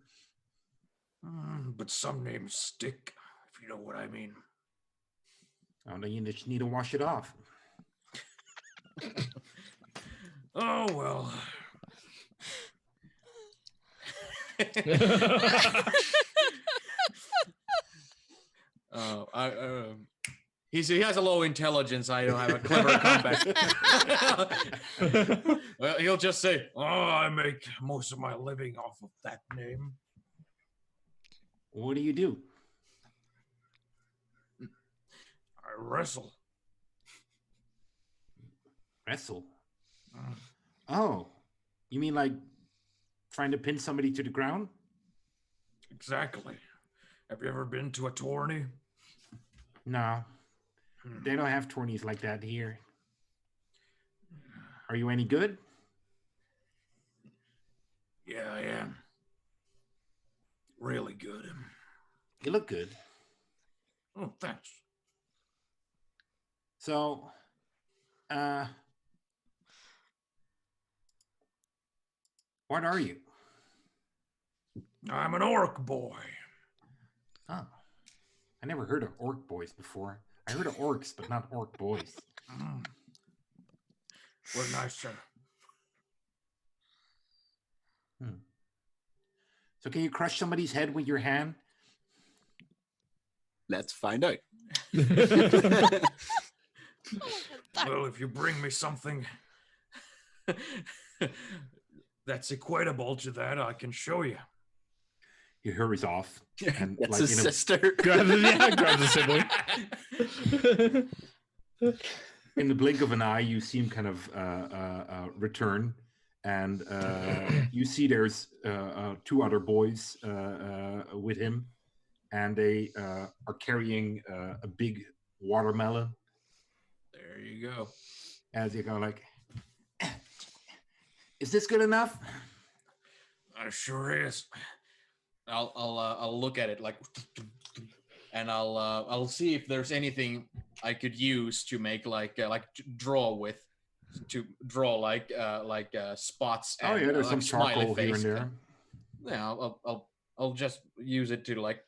But some names stick, if you know what I mean. Oh, then you just need to wash it off. Oh, well, He has a low intelligence. I don't have a clever comeback. Well, he'll just say, "Oh, I make most of my living off of that name." What do you do? I wrestle. Wrestle. Oh, you mean like trying to pin somebody to the ground? Exactly. Have you ever been to a tourney? No, they don't have tourneys like that here. Are you any good? Yeah, I am. Really good. You look good. Oh, thanks. So, what are you? I'm an orc boy. Oh, I never heard of orc boys before. I heard of orcs, but not orc boys. We're nicer. So can you crush somebody's head with your hand? Let's find out. Oh my God, Well, if you bring me something that's equatable to that, I can show you. He hurries off. And That's like his in a, sister. grabs a sibling. in the blink of an eye, you see him kind of return, and you see there's two other boys with him, and they are carrying a big watermelon. There you go. As you go like, is this good enough? Sure is. I'll look at it like, and I'll see if there's anything I could use to make like draw with, to draw like spots. Oh And, yeah, there's some like smiley charcoal here and face. there. Yeah, I'll just use it to like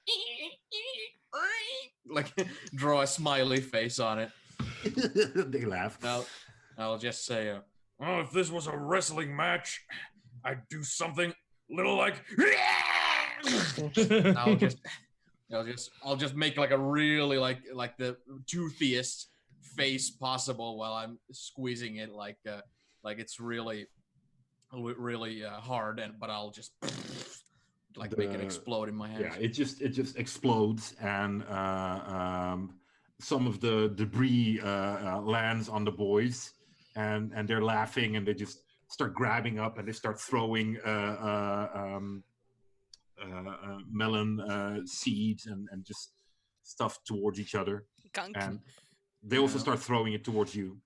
draw a smiley face on it. They laugh. I'll just say, oh, if this was a wrestling match, I'd do something little like. I'll just make like a really like the toothiest face possible while I'm squeezing it like it's really hard, but I'll just like make it explode in my hands. Yeah, it just explodes, and some of the debris lands on the boys, and they're laughing, and they just start grabbing up, and they start throwing melon seeds and just stuff towards each other, Gunk. and they also start throwing it towards you.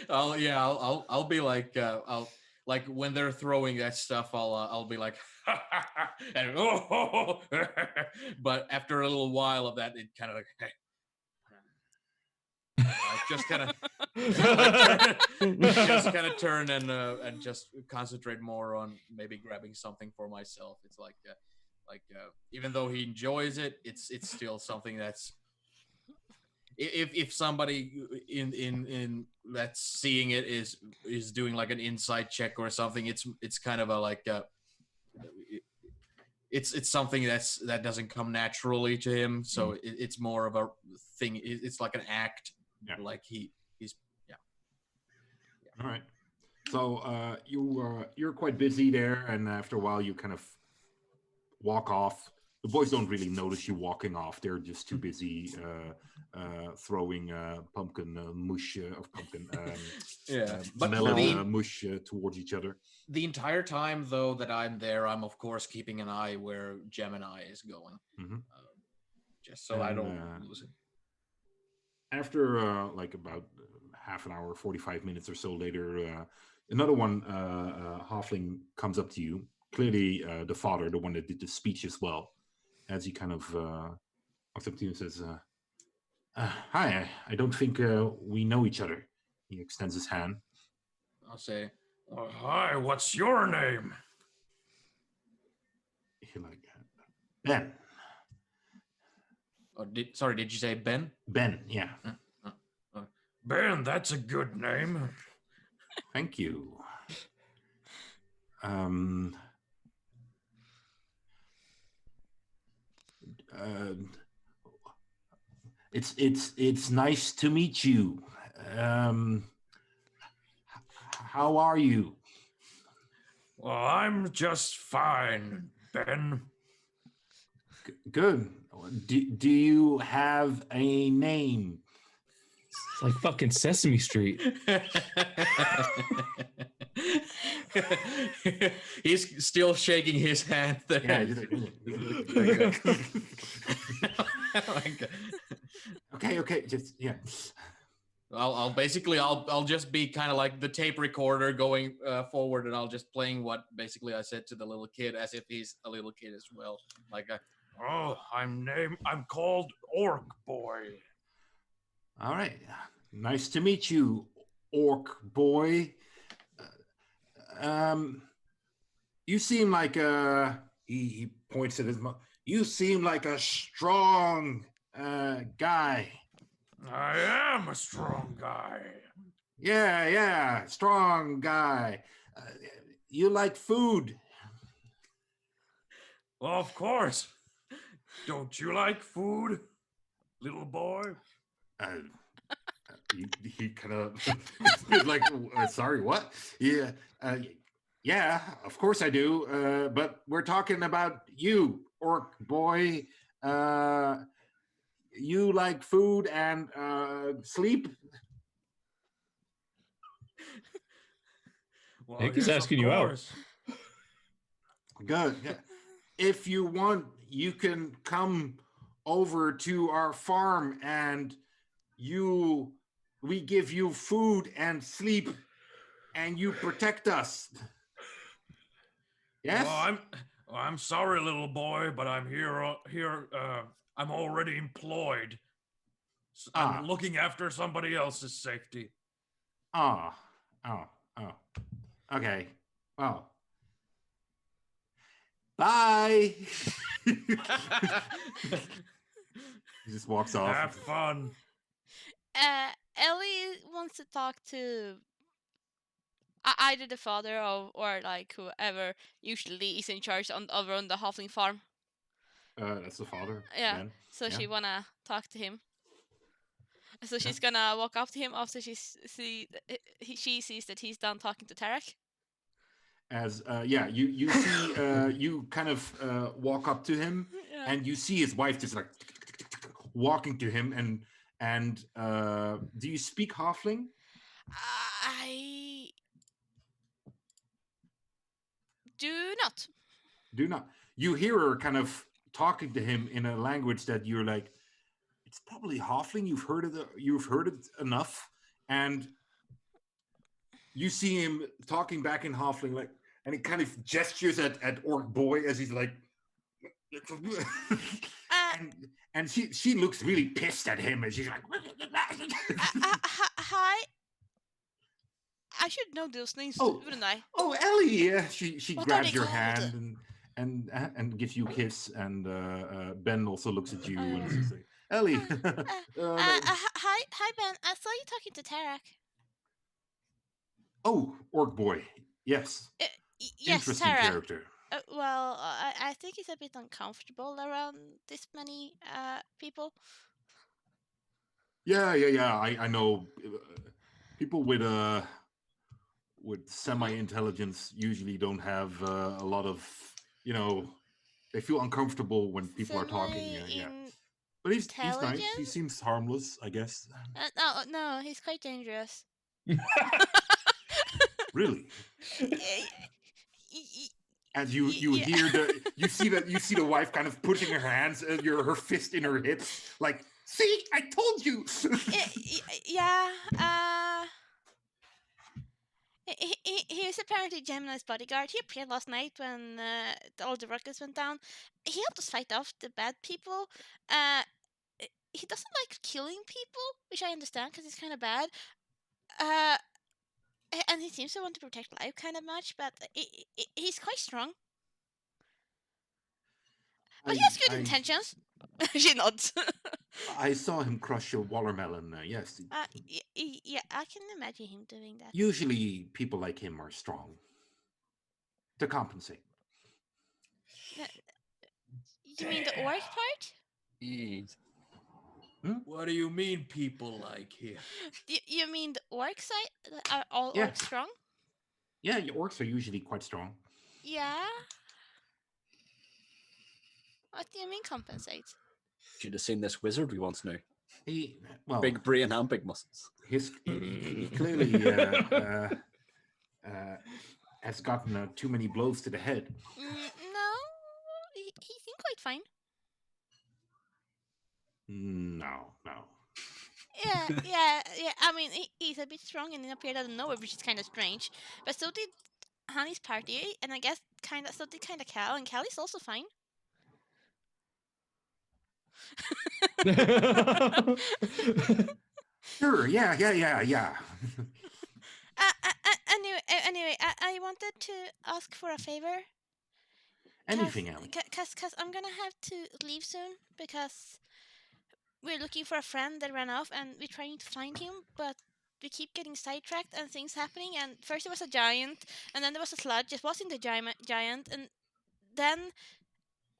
I'll be like I'll like when they're throwing that stuff, I'll be like and but after a little while of that, it kind of like just kind of just kind of turn and just concentrate more on maybe grabbing something for myself. It's like even though he enjoys it, it's still something that's if somebody in that's seeing it is doing like an insight check or something, it's kind of a like it's something that doesn't come naturally to him, so it's more of a thing. It's like an act. Yeah. Like he's yeah. All right. So you're quite busy there, and after a while, you kind of walk off. The boys don't really notice you walking off. They're just too busy throwing pumpkin mush of pumpkin but melon mush towards each other. The entire time, though, that I'm there, I'm of course keeping an eye where Gemini is going, just so I don't lose it. After like about half an hour, 45 minutes or so later, another one, halfling, comes up to you. Clearly the father, the one that did the speech as well, as he kind of walks up to you and says, hi, I don't think we know each other. He extends his hand. I'll say, oh, hi, what's your name? He like, Ben. Oh, did you say Ben? Ben, yeah. Ben, that's a good name. Thank you. it's nice to meet you. Um, how are you? Well, I'm just fine, Ben. Good. Do you have a name? It's like fucking Sesame Street. He's still shaking his hand there. Yeah. Oh my God. Okay. Just yeah. I'll just be kind of like the tape recorder going forward, and I'll just playing what basically I said to the little kid as if he's a little kid as well. Like, Oh, I'm called Orc Boy. All right. Nice to meet you, Orc Boy. You seem like he points at his mouth. You seem like a strong guy. I am a strong guy. Yeah, strong guy. You like food? Well, of course. Don't you like food, little boy? He kind of like, sorry, what? Yeah, yeah, of course I do. But we're talking about you, Orc Boy. You like food and sleep? Well, I think he's yes, asking of you out. course. Good. Yeah. If you want, you can come over to our farm and we give you food and sleep and you protect us. Yes? I'm sorry, little boy, but I'm here. I'm already employed. I'm looking after somebody else's safety. Oh. Okay. Well. Bye. He just walks off. Have fun. Ellie wants to talk to either the father or like whoever usually is in charge over on the halfling farm. That's the father. Yeah. Ben. So Yeah. she wanna talk to him. So she's gonna walk up to him after she sees that he's done talking to Tarek. As you see you kind of walk up to him and you see his wife just like walking to him and do you speak halfling? I do not. Do not. You hear her kind of talking to him in a language that you're like, it's probably halfling. You've heard it enough, and you see him talking back in halfling, like, and he kind of gestures at Orc Boy as he's like, and she looks really pissed at him, and she's like, hi. I should know those names, wouldn't I? Oh, Ellie! Yeah, she What grabs are your they hand and gives you a kiss, and Ben also looks at you and says, like, Ellie. Hi Ben. I saw you talking to Tarek. Oh, Orc Boy. Yes. Yes, Interesting Tarek. character. Well, I think he's a bit uncomfortable around this many people. Yeah. I know people with semi-intelligence usually don't have a lot of, they feel uncomfortable when people are talking. Yeah. But he's nice. He seems harmless, I guess. No, he's quite dangerous. Really? As you hear you see the wife kind of putting her hands, her fist in her hips, like, see, I told you. He's apparently Gemini's bodyguard. He appeared last night when all the ruckus went down. He helped us fight off the bad people. He doesn't like killing people, which I understand because he's kind of bad. And he seems to want to protect life kind of much, but he's quite strong. But he has good intentions. She nods. I saw him crush a watermelon. Yes. Yeah, I can imagine him doing that. Usually, people like him are strong to compensate. You mean the orc part? Jeez. What do you mean people like here? You mean the orc side? Are all Yeah. orcs strong? Yeah, your orcs are usually quite strong. Yeah. What do you mean compensate? Should have seen this wizard we once knew. Well, Big brain and big muscles. he clearly has gotten too many blows to the head. No, he seemed quite fine. No. Yeah. I mean, he's a bit strong and then appeared out of nowhere, which is kind of strange. But so did Honey's party, and I guess so did Cal, and Cal is also fine. Sure, yeah. Anyway, I wanted to ask for a favor. Anything, Ellie? Cause I'm gonna have to leave soon because we're looking for a friend that ran off and we're trying to find him, but we keep getting sidetracked and things happening. And first it was a giant, and then there was a sludge. It wasn't the giant, and then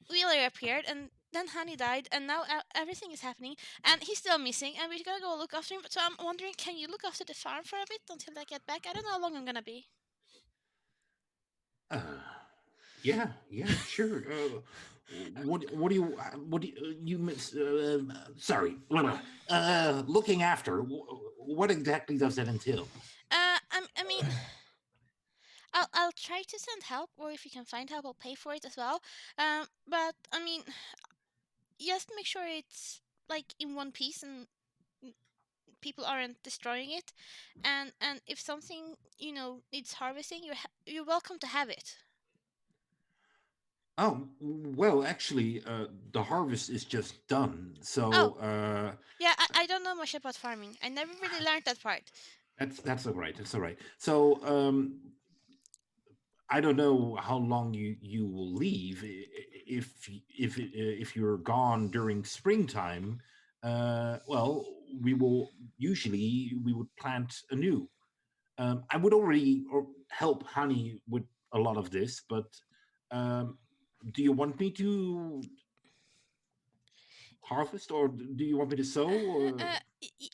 Wheeler appeared, and then Honey died, and now everything is happening, and he's still missing, and we gotta go look after him. So I'm wondering, can you look after the farm for a bit until I get back? I don't know how long I'm gonna be. Yeah, sure. What do you miss? Sorry. Looking after. What exactly does that entail? I mean, I'll try to send help, or if you can find help, I'll pay for it as well. But I mean, just make sure it's like in one piece and people aren't destroying it. And if something needs harvesting, you're welcome to have it. Oh, well, actually, the harvest is just done. So, yeah, I don't know much about farming. I never really learned that part. That's all right. That's all right. So, I don't know how long you will leave. If you're gone during springtime, well, we would plant anew. I would already help Honey with a lot of this, but do you want me to harvest, or do you want me to sow? Or?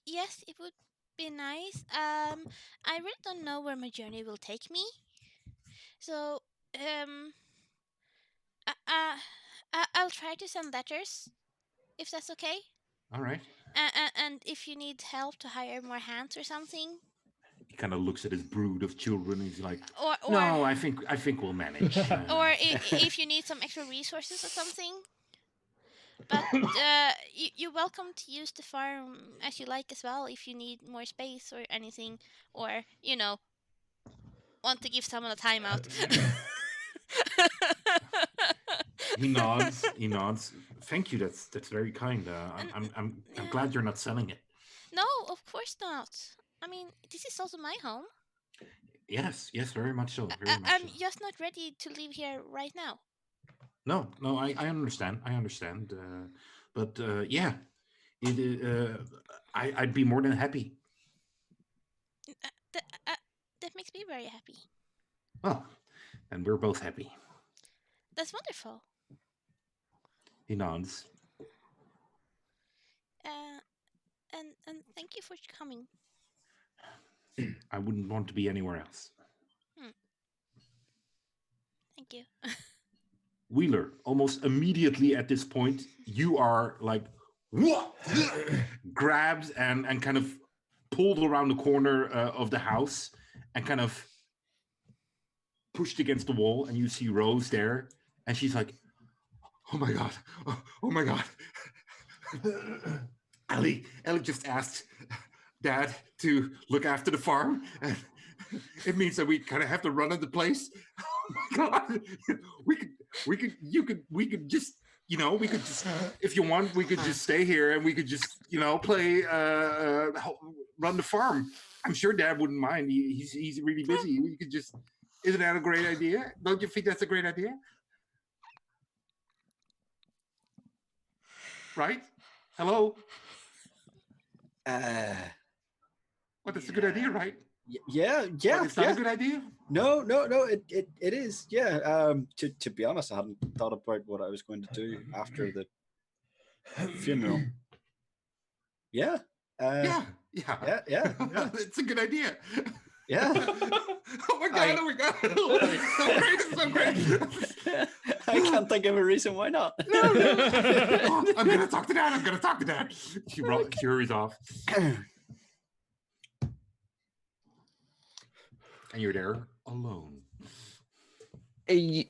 Yes, it would be nice. I really don't know where my journey will take me. So, I'll try to send letters, if that's okay. All right. And if you need help to hire more hands or something. He kind of looks at his brood of children. And he's like, or "No, I think we'll manage." Or if you need some extra resources or something. But you're welcome to use the farm as you like as well. If you need more space or anything, or want to give someone a timeout. He nods. Thank you. That's very kind. I'm glad you're not selling it. No, of course not. I mean, this is also my home. Yes, very much so. I'm just not ready to leave here right now. No, I understand. But yeah, I'd be more than happy. That makes me very happy. Well, and we're both happy. That's wonderful. He nods. And thank you for coming. I wouldn't want to be anywhere else. Thank you. Wheeler, almost immediately at this point, you are like grabbed and kind of pulled around the corner of the house and kind of pushed against the wall, and you see Rose there, and she's like, "Oh my god, oh my god." Ellie just asked Dad to look after the farm, and it means that we kind of have to run into place. Oh my god, we could just, we could just, if you want, we could just stay here and we could just, play, run the farm. I'm sure Dad wouldn't mind. He's really busy. We could just, isn't that a great idea? Don't you think that's a great idea? Right? Hello? Well, that's a good idea, right? Yeah. Well, it's not a good idea? No, it is. Yeah. To be honest, I hadn't thought about what I was going to do after the Funeral. Yeah. Yeah. Yeah. It's a good idea. Yeah. Oh my god! Oh my god! So great! I can't think of a reason why not. No. Oh, I'm gonna talk to Dad. She hurries off. And you're there alone. You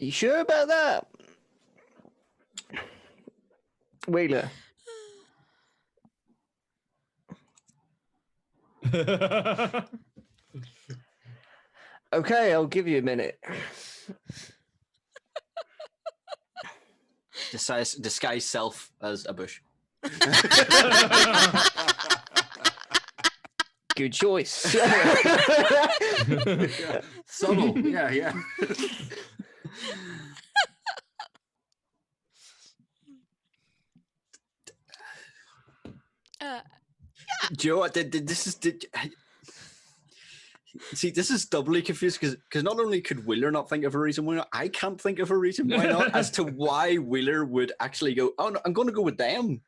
sure about that, Wheeler? Okay, I'll give you a minute. Disguise self as a bush. Good choice. Yeah. Subtle. Yeah. Joe, see, this is doubly confused because not only could Wheeler not think of a reason why not, I can't think of a reason why not as to why Wheeler would actually go, oh, no, I'm going to go with them.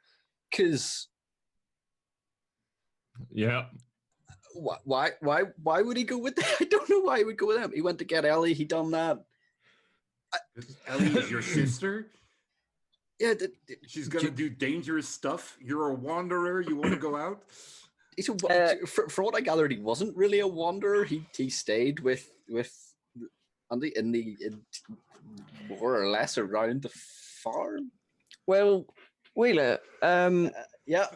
Because Yeah. why would he go with them? I don't know why he would go with them. He went to get Ellie. He done that. Ellie is your sister. Yeah, She's gonna do dangerous stuff. You're a wanderer. You want to go out? he's for what I gathered, he wasn't really a wanderer. He stayed with Andy in more or less around the farm. Well, Wheeler, Yeah,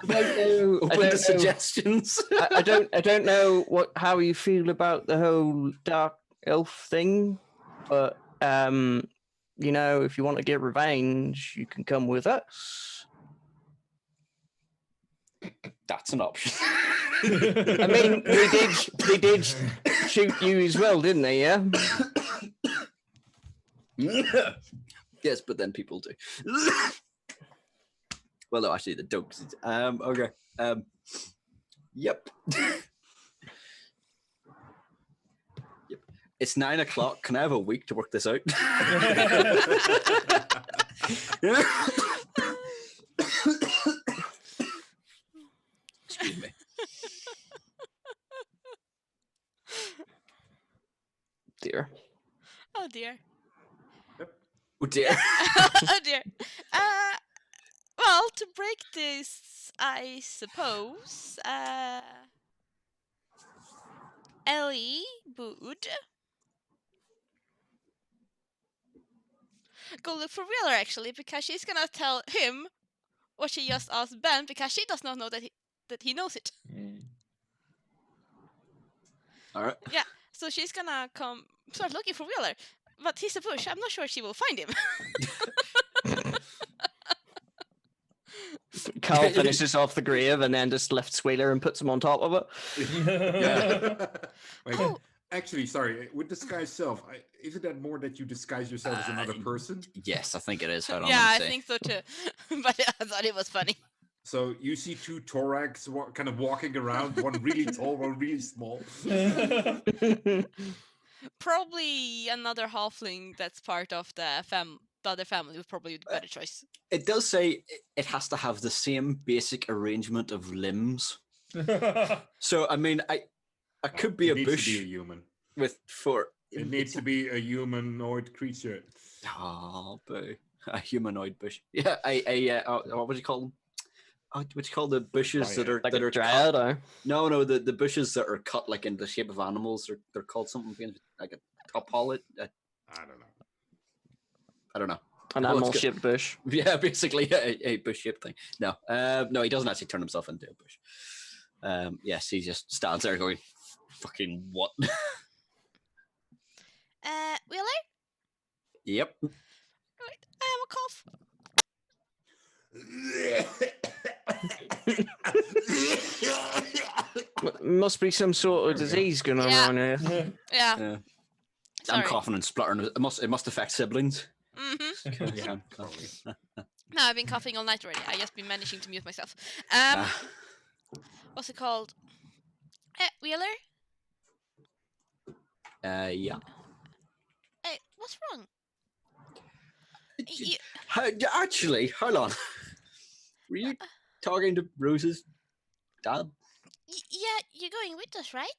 I open don't to know. suggestions. I don't know how you feel about the whole dark elf thing, but if you want to get revenge, you can come with us. That's an option. I mean, they did shoot you as well, didn't they? Yeah. Yes, but then people do. Well, no, actually, the dogs. Okay. Yep. Yep. It's 9 o'clock. Can I have a week to work this out? Excuse me. Dear. Oh dear. Oh dear. Oh dear. Well, to break this, I suppose, Ellie would go look for Wheeler, actually, because she's gonna tell him what she just asked Ben, because she does not know that he knows it. All right. Yeah, so she's gonna start looking for Wheeler, but he's a bush. I'm not sure she will find him. Carl finishes off the grave and then just lifts Wheeler and puts him on top of it. Wait, Oh. actually, sorry. With disguise self, isn't that more that you disguise yourself as another person? Yes, I think it is. Hold on, Yeah, let I me see. think so too. But I thought it was funny. So you see two Thorax kind of walking around, one really tall, one really small. Probably another halfling that's part of the other family would probably be the better choice. It does say it has to have the same basic arrangement of limbs. So I mean, I could be It a needs bush to be a human. with four. It needs to be a humanoid creature. Oh, boo. A humanoid bush. Yeah, what would you call them? What do you call the bushes that are Like that a are dryad, cut? or No, the bushes that are cut like in the shape of animals. They're called something like a topollet. I don't know. I don't know. an Well, it's animal good. shaped bush. Yeah, basically a bush shaped thing. No, no, he doesn't actually turn himself into a bush. Yes, he just stands there going, "Fucking what?" Wheeler? Yep. Wait, I have a cough. Must be some sort of disease going on Yeah. around here. Yeah. Yeah. Sorry. I'm coughing and spluttering. It must affect siblings. Mm-hmm. Yeah. No, I've been coughing all night already. I just been managing to mute myself. Ah, What's it called? Wheeler? yeah. Hey, what's wrong? Actually, hold on. Were you talking to Rose's dad? Yeah, you're going with us, right?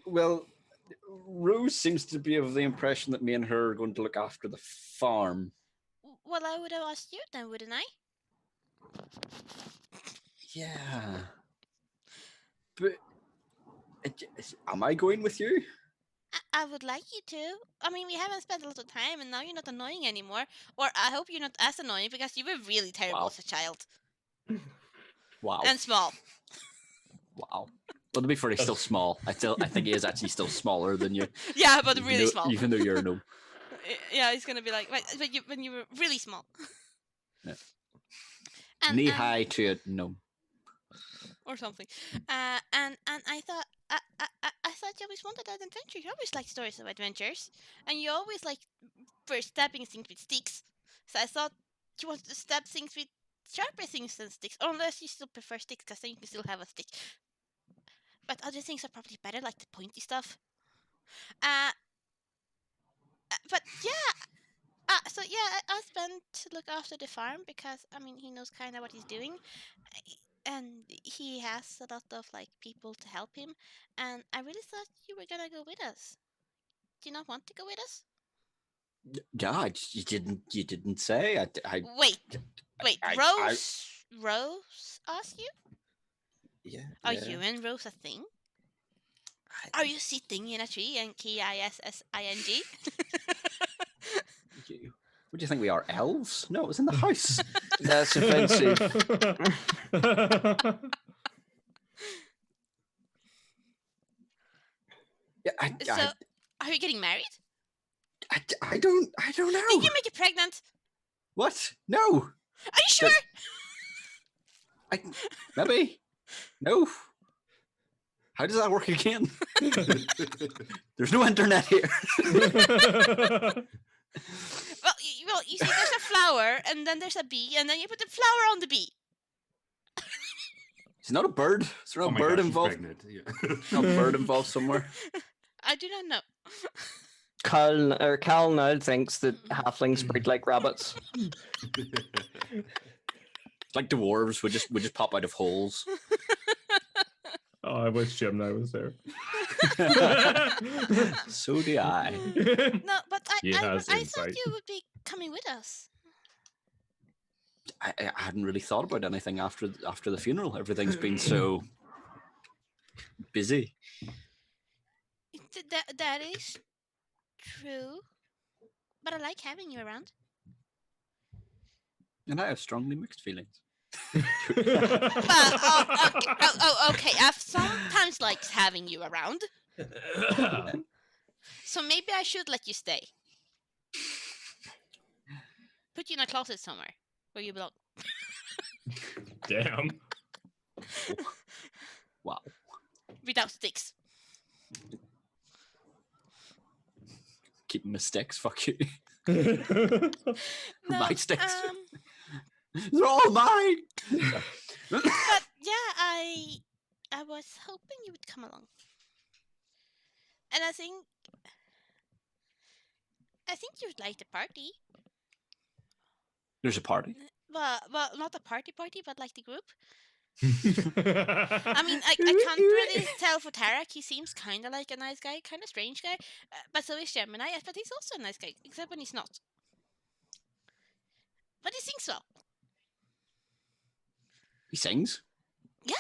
Well, Rose seems to be of the impression that me and her are going to look after the farm. Well, I would have asked you then, wouldn't I? Yeah. But am I going with you? I would like you to. I mean, we haven't spent a lot of time, and now you're not annoying anymore. Or I hope you're not as annoying, because you were really terrible Wow. as a child. Wow. And small. Wow. Well, to be fair, he's still small. I think he is actually still smaller than you. Yeah, but even really though, small. Even though you're a gnome. Yeah, he's gonna be like, but when you were really small. Yeah. And, Knee high to a gnome. or something. And I thought I thought you always wanted that adventure. You always liked stories of adventures, and you always like first stabbing things with sticks. So I thought you wanted to stab things with sharper things than sticks, unless you still prefer sticks, because then you can still have a stick. But other things are probably better, like the pointy stuff. But yeah. So yeah, I asked Ben to look after the farm, because I mean he knows kind of what he's doing, and he has a lot of like people to help him. And I really thought you were gonna go with us. Do you not want to go with us? Yeah, you didn't say. Wait, Rose asked you? Yeah. Are you and Rose a thing? Are you sitting in a tree and KISSING? What do you think we are, elves? No, it was in the house. That's offensive. Yeah, So, are you getting married? I don't know. Did you make it pregnant? What? No. Are you sure? Maybe. No. How does that work again? There's no internet here. Well, you see, there's a flower, and then there's a bee, and then you put the flower on the bee. It's not a bird. Is there a bird involved? Yeah. No bird involved somewhere. I do not know. Cal now thinks that halflings breed like rabbits. Like dwarves would just pop out of holes. Oh, I wish Gemini was there. So do I. No, but He has I thought insight. you would be coming with us. I hadn't really thought about anything after the funeral. Everything's been so busy. That is true. But I like having you around. And I have strongly mixed feelings. Okay. I've sometimes liked having you around. So maybe I should let you stay. Put you in a closet somewhere where you belong. Damn. Wow. Without sticks. Keep my sticks, fuck you. No, My sticks. They're all mine. But yeah, I was hoping you would come along. And I think you'd like the party. There's a party. Well, not a party, but like the group. I mean, I can't really tell for Tarek. He seems kind of like a nice guy, kind of strange guy. But so is Gemini, but he's also a nice guy, except when he's not. But he sings well. He sings. Yeah.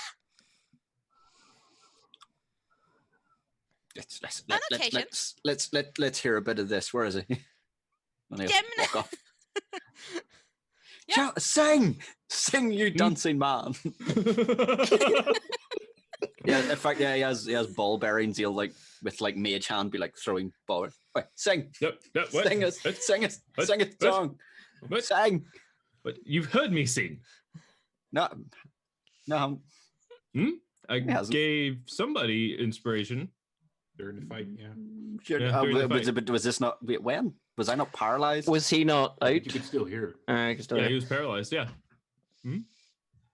Let's hear a bit of this. Where is he? Gemini. Walk off. Yeah. Sing, you dancing man. Yeah, in fact, yeah, he has ball bearings. He'll with mage hand be throwing ball. Wait, sing. Yep, what? Sing us. What? Sing us. What? Sing a What? song. What? Sing. But you've heard me sing. No. I He hasn't. gave somebody inspiration. During the fight, yeah. Sure, Yeah, during the fight. was this not? Wait, when was I not paralyzed? Was he not I out? think you could still hear. I can still Yeah, hear. he was paralyzed. Yeah. I don't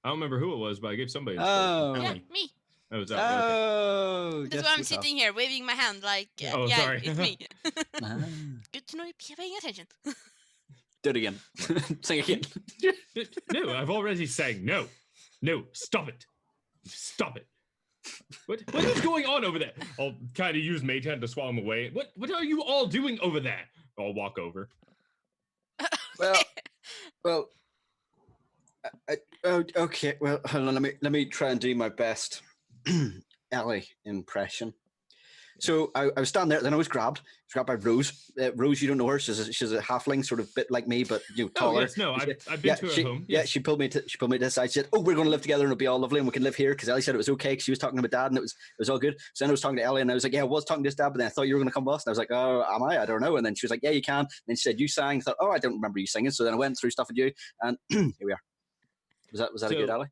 remember who it was, but I gave somebody inspiration. Oh. Yeah, Okay. me. That was that. Oh. That's guess why I'm yourself. sitting here waving my hand like, Oh, yeah, sorry. it's me. Ah. Good to know you're paying attention. Do it again. Sing again. No, I've already sang no. No, stop it. Stop it. What is going on over there? I'll kind of use Mage Hand to swallow him away. What are you all doing over there? I'll walk over. Well, okay. Well, hold on. Let me try and do my best Ellie impression. So I was standing there, then I was grabbed by Rose. Rose, you don't know her. She's a halfling, sort of bit like me, but taller. Oh, yes, no, I've been to her home. Yeah, Yes. she pulled me to the side. She said, "Oh, we're going to live together and it'll be all lovely and we can live here." Because Ellie said it was okay. Because she was talking to my dad and it was all good. So then I was talking to Ellie and I was like, "Yeah, I was talking to his dad, but then I thought you were going to come with us." And I was like, "Oh, am I? I don't know." And then she was like, "Yeah, you can." And then she said, "You sang." I thought, "Oh, I don't remember you singing." So then I went through stuff with you, and here we are. Was that a good Ellie?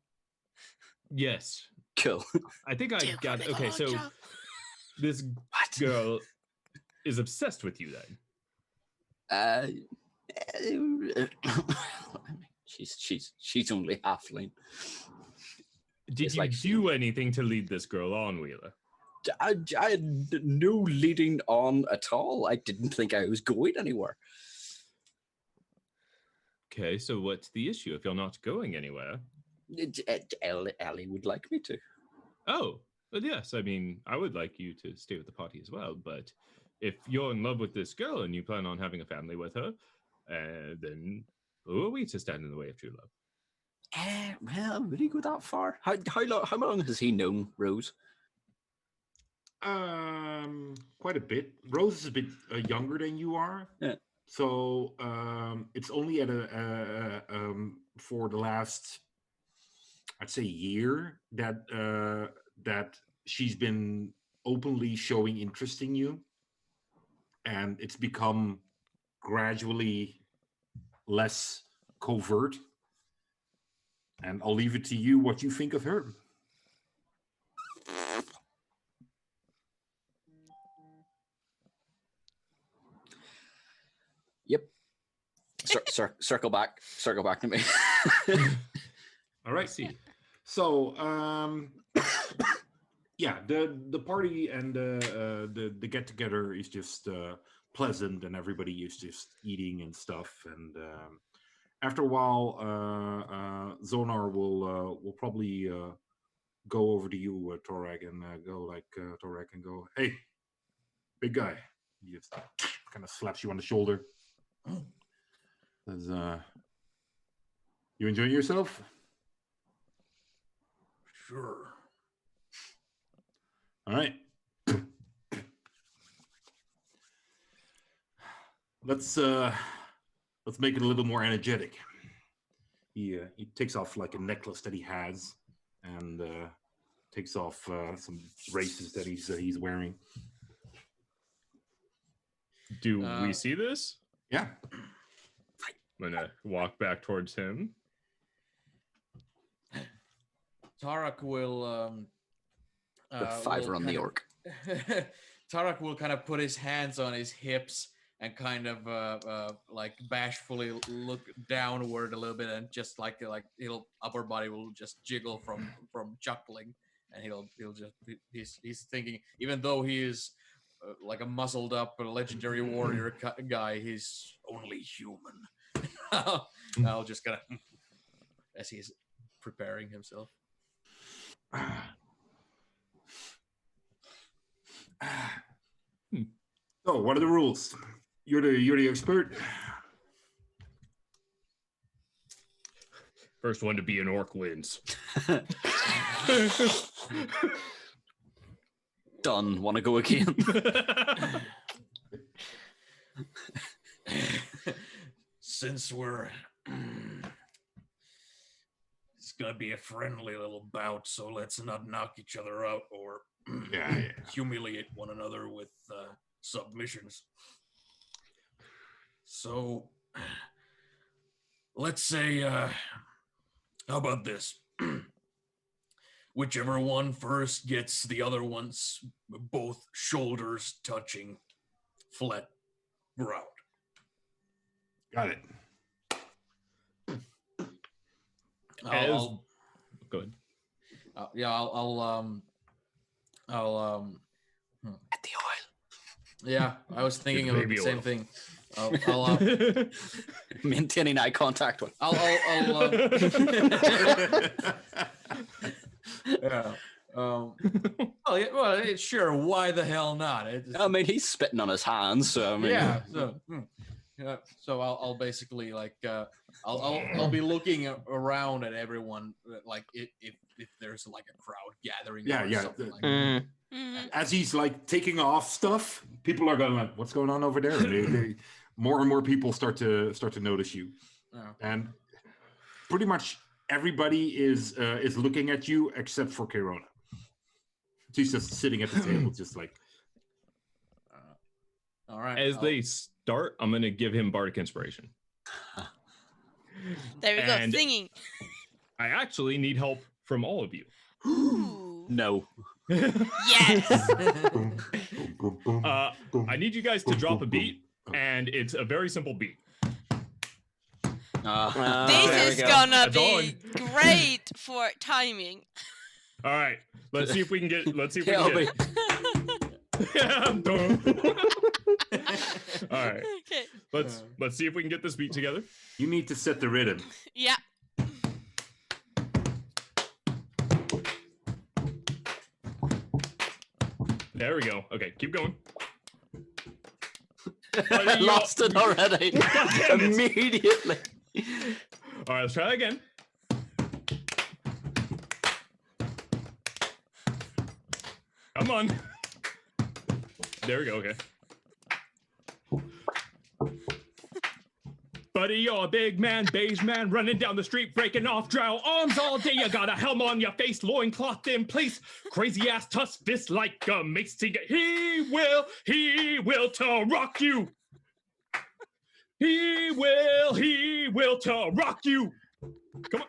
Yes. Cool. I think I got okay. So this girl is obsessed with you then. She's only halfling. Did you do anything to lead this girl on, Wheeler? I had no leading on at all. I didn't think I was going anywhere. Okay, so what's the issue if you're not going anywhere? Ellie would like me to. Oh, but yes, I mean, I would like you to stay with the party as well, but if you're in love with this girl and you plan on having a family with her, then who are we to stand in the way of true love? Well, would he go that far? How long has he known Rose? Quite a bit. Rose is a bit younger than you are. Yeah. So it's only at for the last, I'd say, year that she's been openly showing interest in you, and it's become gradually less covert. And I'll leave it to you what you think of her. Yep. Circle back to me. All right. See. So, yeah, the party and the get together is just pleasant, and everybody is just eating and stuff. And after a while, Zonar will probably go over to you, Torag, and Torag, and go, "Hey, big guy." He just kind of slaps you on the shoulder. Says, "You enjoying yourself?" Sure. All right. Let's make it a little more energetic. He takes off like a necklace that he has, and takes off some braces that he's wearing. Do we see this? Yeah. I'm gonna walk back towards him. Tarak will The fiver on the orc. Tarak will kind of put his hands on his hips and kind of like bashfully look downward a little bit, and just like he'll upper body will just jiggle from chuckling, and he'll just he's thinking, even though he is like a muscled up legendary warrior guy, he's only human. I'll just kind of as he's preparing himself. So, what are the rules? You're the expert. First one to be an orc wins. Done. Want to go again? Since we're it's gonna be a friendly little bout, so let's not knock each other out or humiliate one another with submissions. So let's say how about this? Whichever one first gets the other one's both shoulders touching flat ground. Got it. I'll go ahead. I'll At the oil. yeah, I was thinking of the same oil. thing. I'll Maintaining eye contact with. Yeah. Sure. Why the hell not? I mean, he's spitting on his hands, so I mean, yeah. So I'll basically like I'll be looking around at everyone, like if there's like a crowd gathering. Yeah, or yeah. something like that. As he's like taking off stuff, people are going like, "What's going on over there?" They more and more people start to notice you, and pretty much everybody is looking at you except for Kirona. She's just sitting at the table, just like. All right. As they start, I'm gonna give him bardic inspiration. There we And go, singing. I actually need help from all of you. Ooh. no. Yes. I need you guys to drop a beat, and it's a very simple beat. There This is we go. gonna That's all be great for timing. All right, let's see if we can get. Let's see if we Yeah, can get. All right, Okay. let's see if we can get this beat together. You need to set the rhythm. Yeah. There we go. Okay, keep going. Lost it already. damn it. Immediately. All right, let's try that again. Come on. There we go. Okay. Buddy, you're a big man, beige man, running down the street, breaking off drow arms all day. You got a helm on your face, loincloth in place, crazy ass tusk fist like a mace. He will to rock you. He will to rock you. Come on.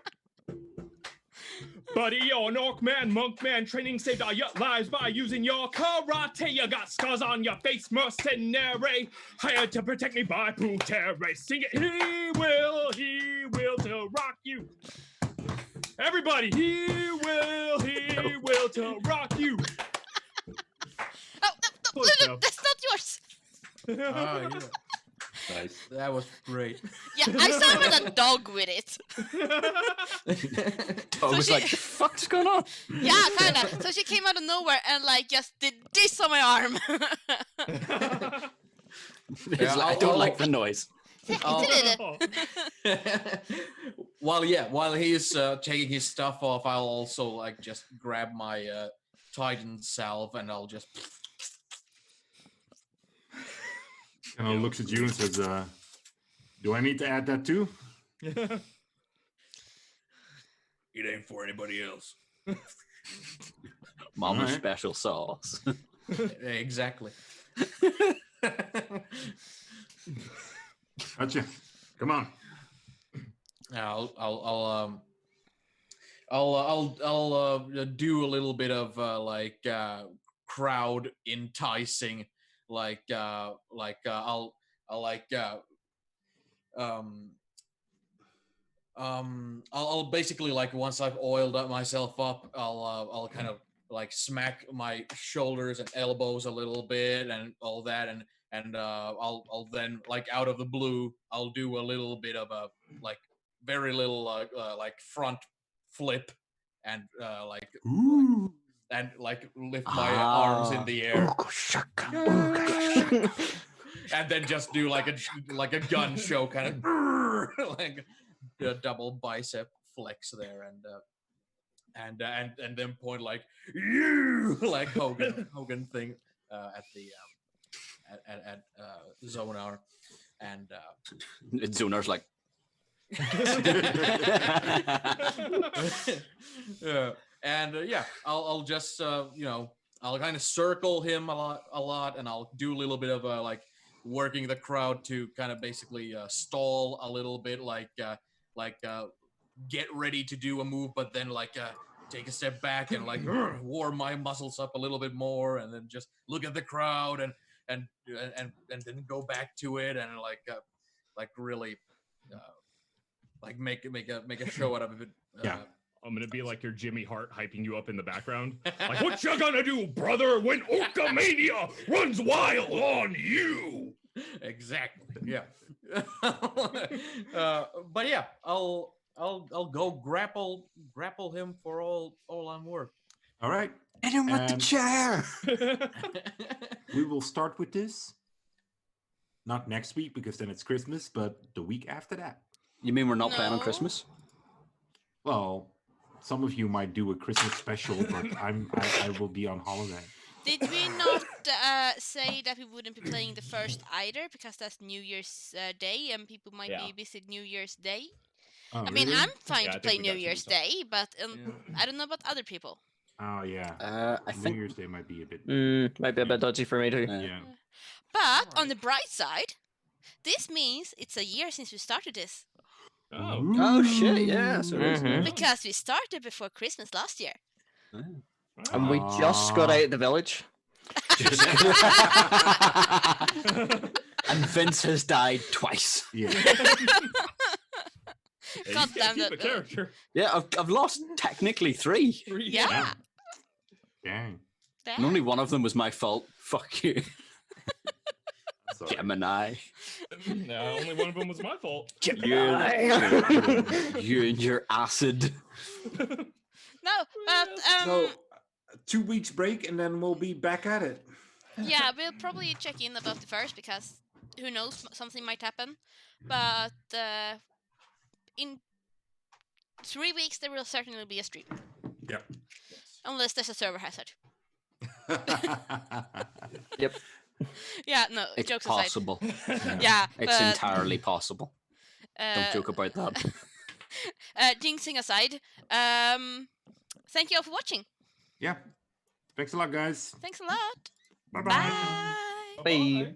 Buddy, you're an orc man, monk man, training saved all your lives by using your karate. You got scars on your face, mercenary, hired to protect me by putere. Sing it, he will to rock you. Everybody, he will to rock you. Oh, Close no, enough. that's not yours. Oh, yeah. Nice. That was great. Yeah, I summoned a dog with it. I was she- like, fuck's going on? Yeah, kinda. So she came out of nowhere and like just did this on my arm. It's like, I don't like the noise. While he's taking his stuff off, I'll also like just grab my Titan salve and I'll just. And looks at you and says, "Do I need to add that too?" It ain't for anybody else. Mama's Alright. special sauce. Exactly. Gotcha. Come on. I'll do a little bit of crowd enticing, I'll basically like once I've oiled up myself up, I'll kind of like smack my shoulders and elbows a little bit and all that, and I'll then like out of the blue I'll do a little bit of a like very little like front flip and Ooh. and like lift my arms in the air and then just do like a gun show kind of like a double bicep flex there and then point like you like Hogan thing at the at Zonar and Zonar's like, yeah, and yeah, I'll just I'll kind of circle him a lot, and I'll do a little bit of like working the crowd to kind of basically stall a little bit, like get ready to do a move, but then like take a step back and like warm my muscles up a little bit more, and then just look at the crowd and then go back to it and like really like make a show out of it. Yeah. I'm gonna be like your Jimmy Hart hyping you up in the background. Like, what you gonna do, brother, when Orcamania runs wild on you? Exactly. Yeah. But yeah, I'll go grapple him for all I'm worth. All right. Hit him with the And chair. we will start with this. Not next week because then it's Christmas, but the week after that. You mean we're not playing on No. Christmas? Well, some of you might do a Christmas special, but I will be on holiday. Did we not say that we wouldn't be playing the first either because that's New Year's Day and people might Yeah. be busy New Year's Day? Oh, I mean, really? I'm fine Yeah, I to think play we New got to do Year's something. Day, but I don't know about other people. Oh yeah. I New think. Year's Day might be a bit. Might be a bit dodgy for me too. Yeah. But on the bright side, this means it's a year since we started this. Oh. Oh shit! Yeah. So it is. Mhm. Because we started before Christmas last year. And we just got out of the village. And Vince has died twice. Yeah. Hey, God you gotta damn keep that a village. character. Yeah, I've lost technically 3, Yeah. Dang. and only one of them was my fault. Fuck you, Sorry. Gemini. No, only one of them was my fault. You and your acid. No, but So 2 weeks break and then we'll be back at it. yeah, we'll probably check in about the first because who knows, something might happen. But in 3 weeks there will certainly be a stream, Yep. unless there's a server hazard. Yep. Yeah, no, It's jokes aside. possible. Yeah, It's but, entirely possible. Don't joke about that. jinxing aside, thank you all for watching. Yeah. Thanks a lot, guys. Thanks a lot. Bye-bye. Bye. Bye.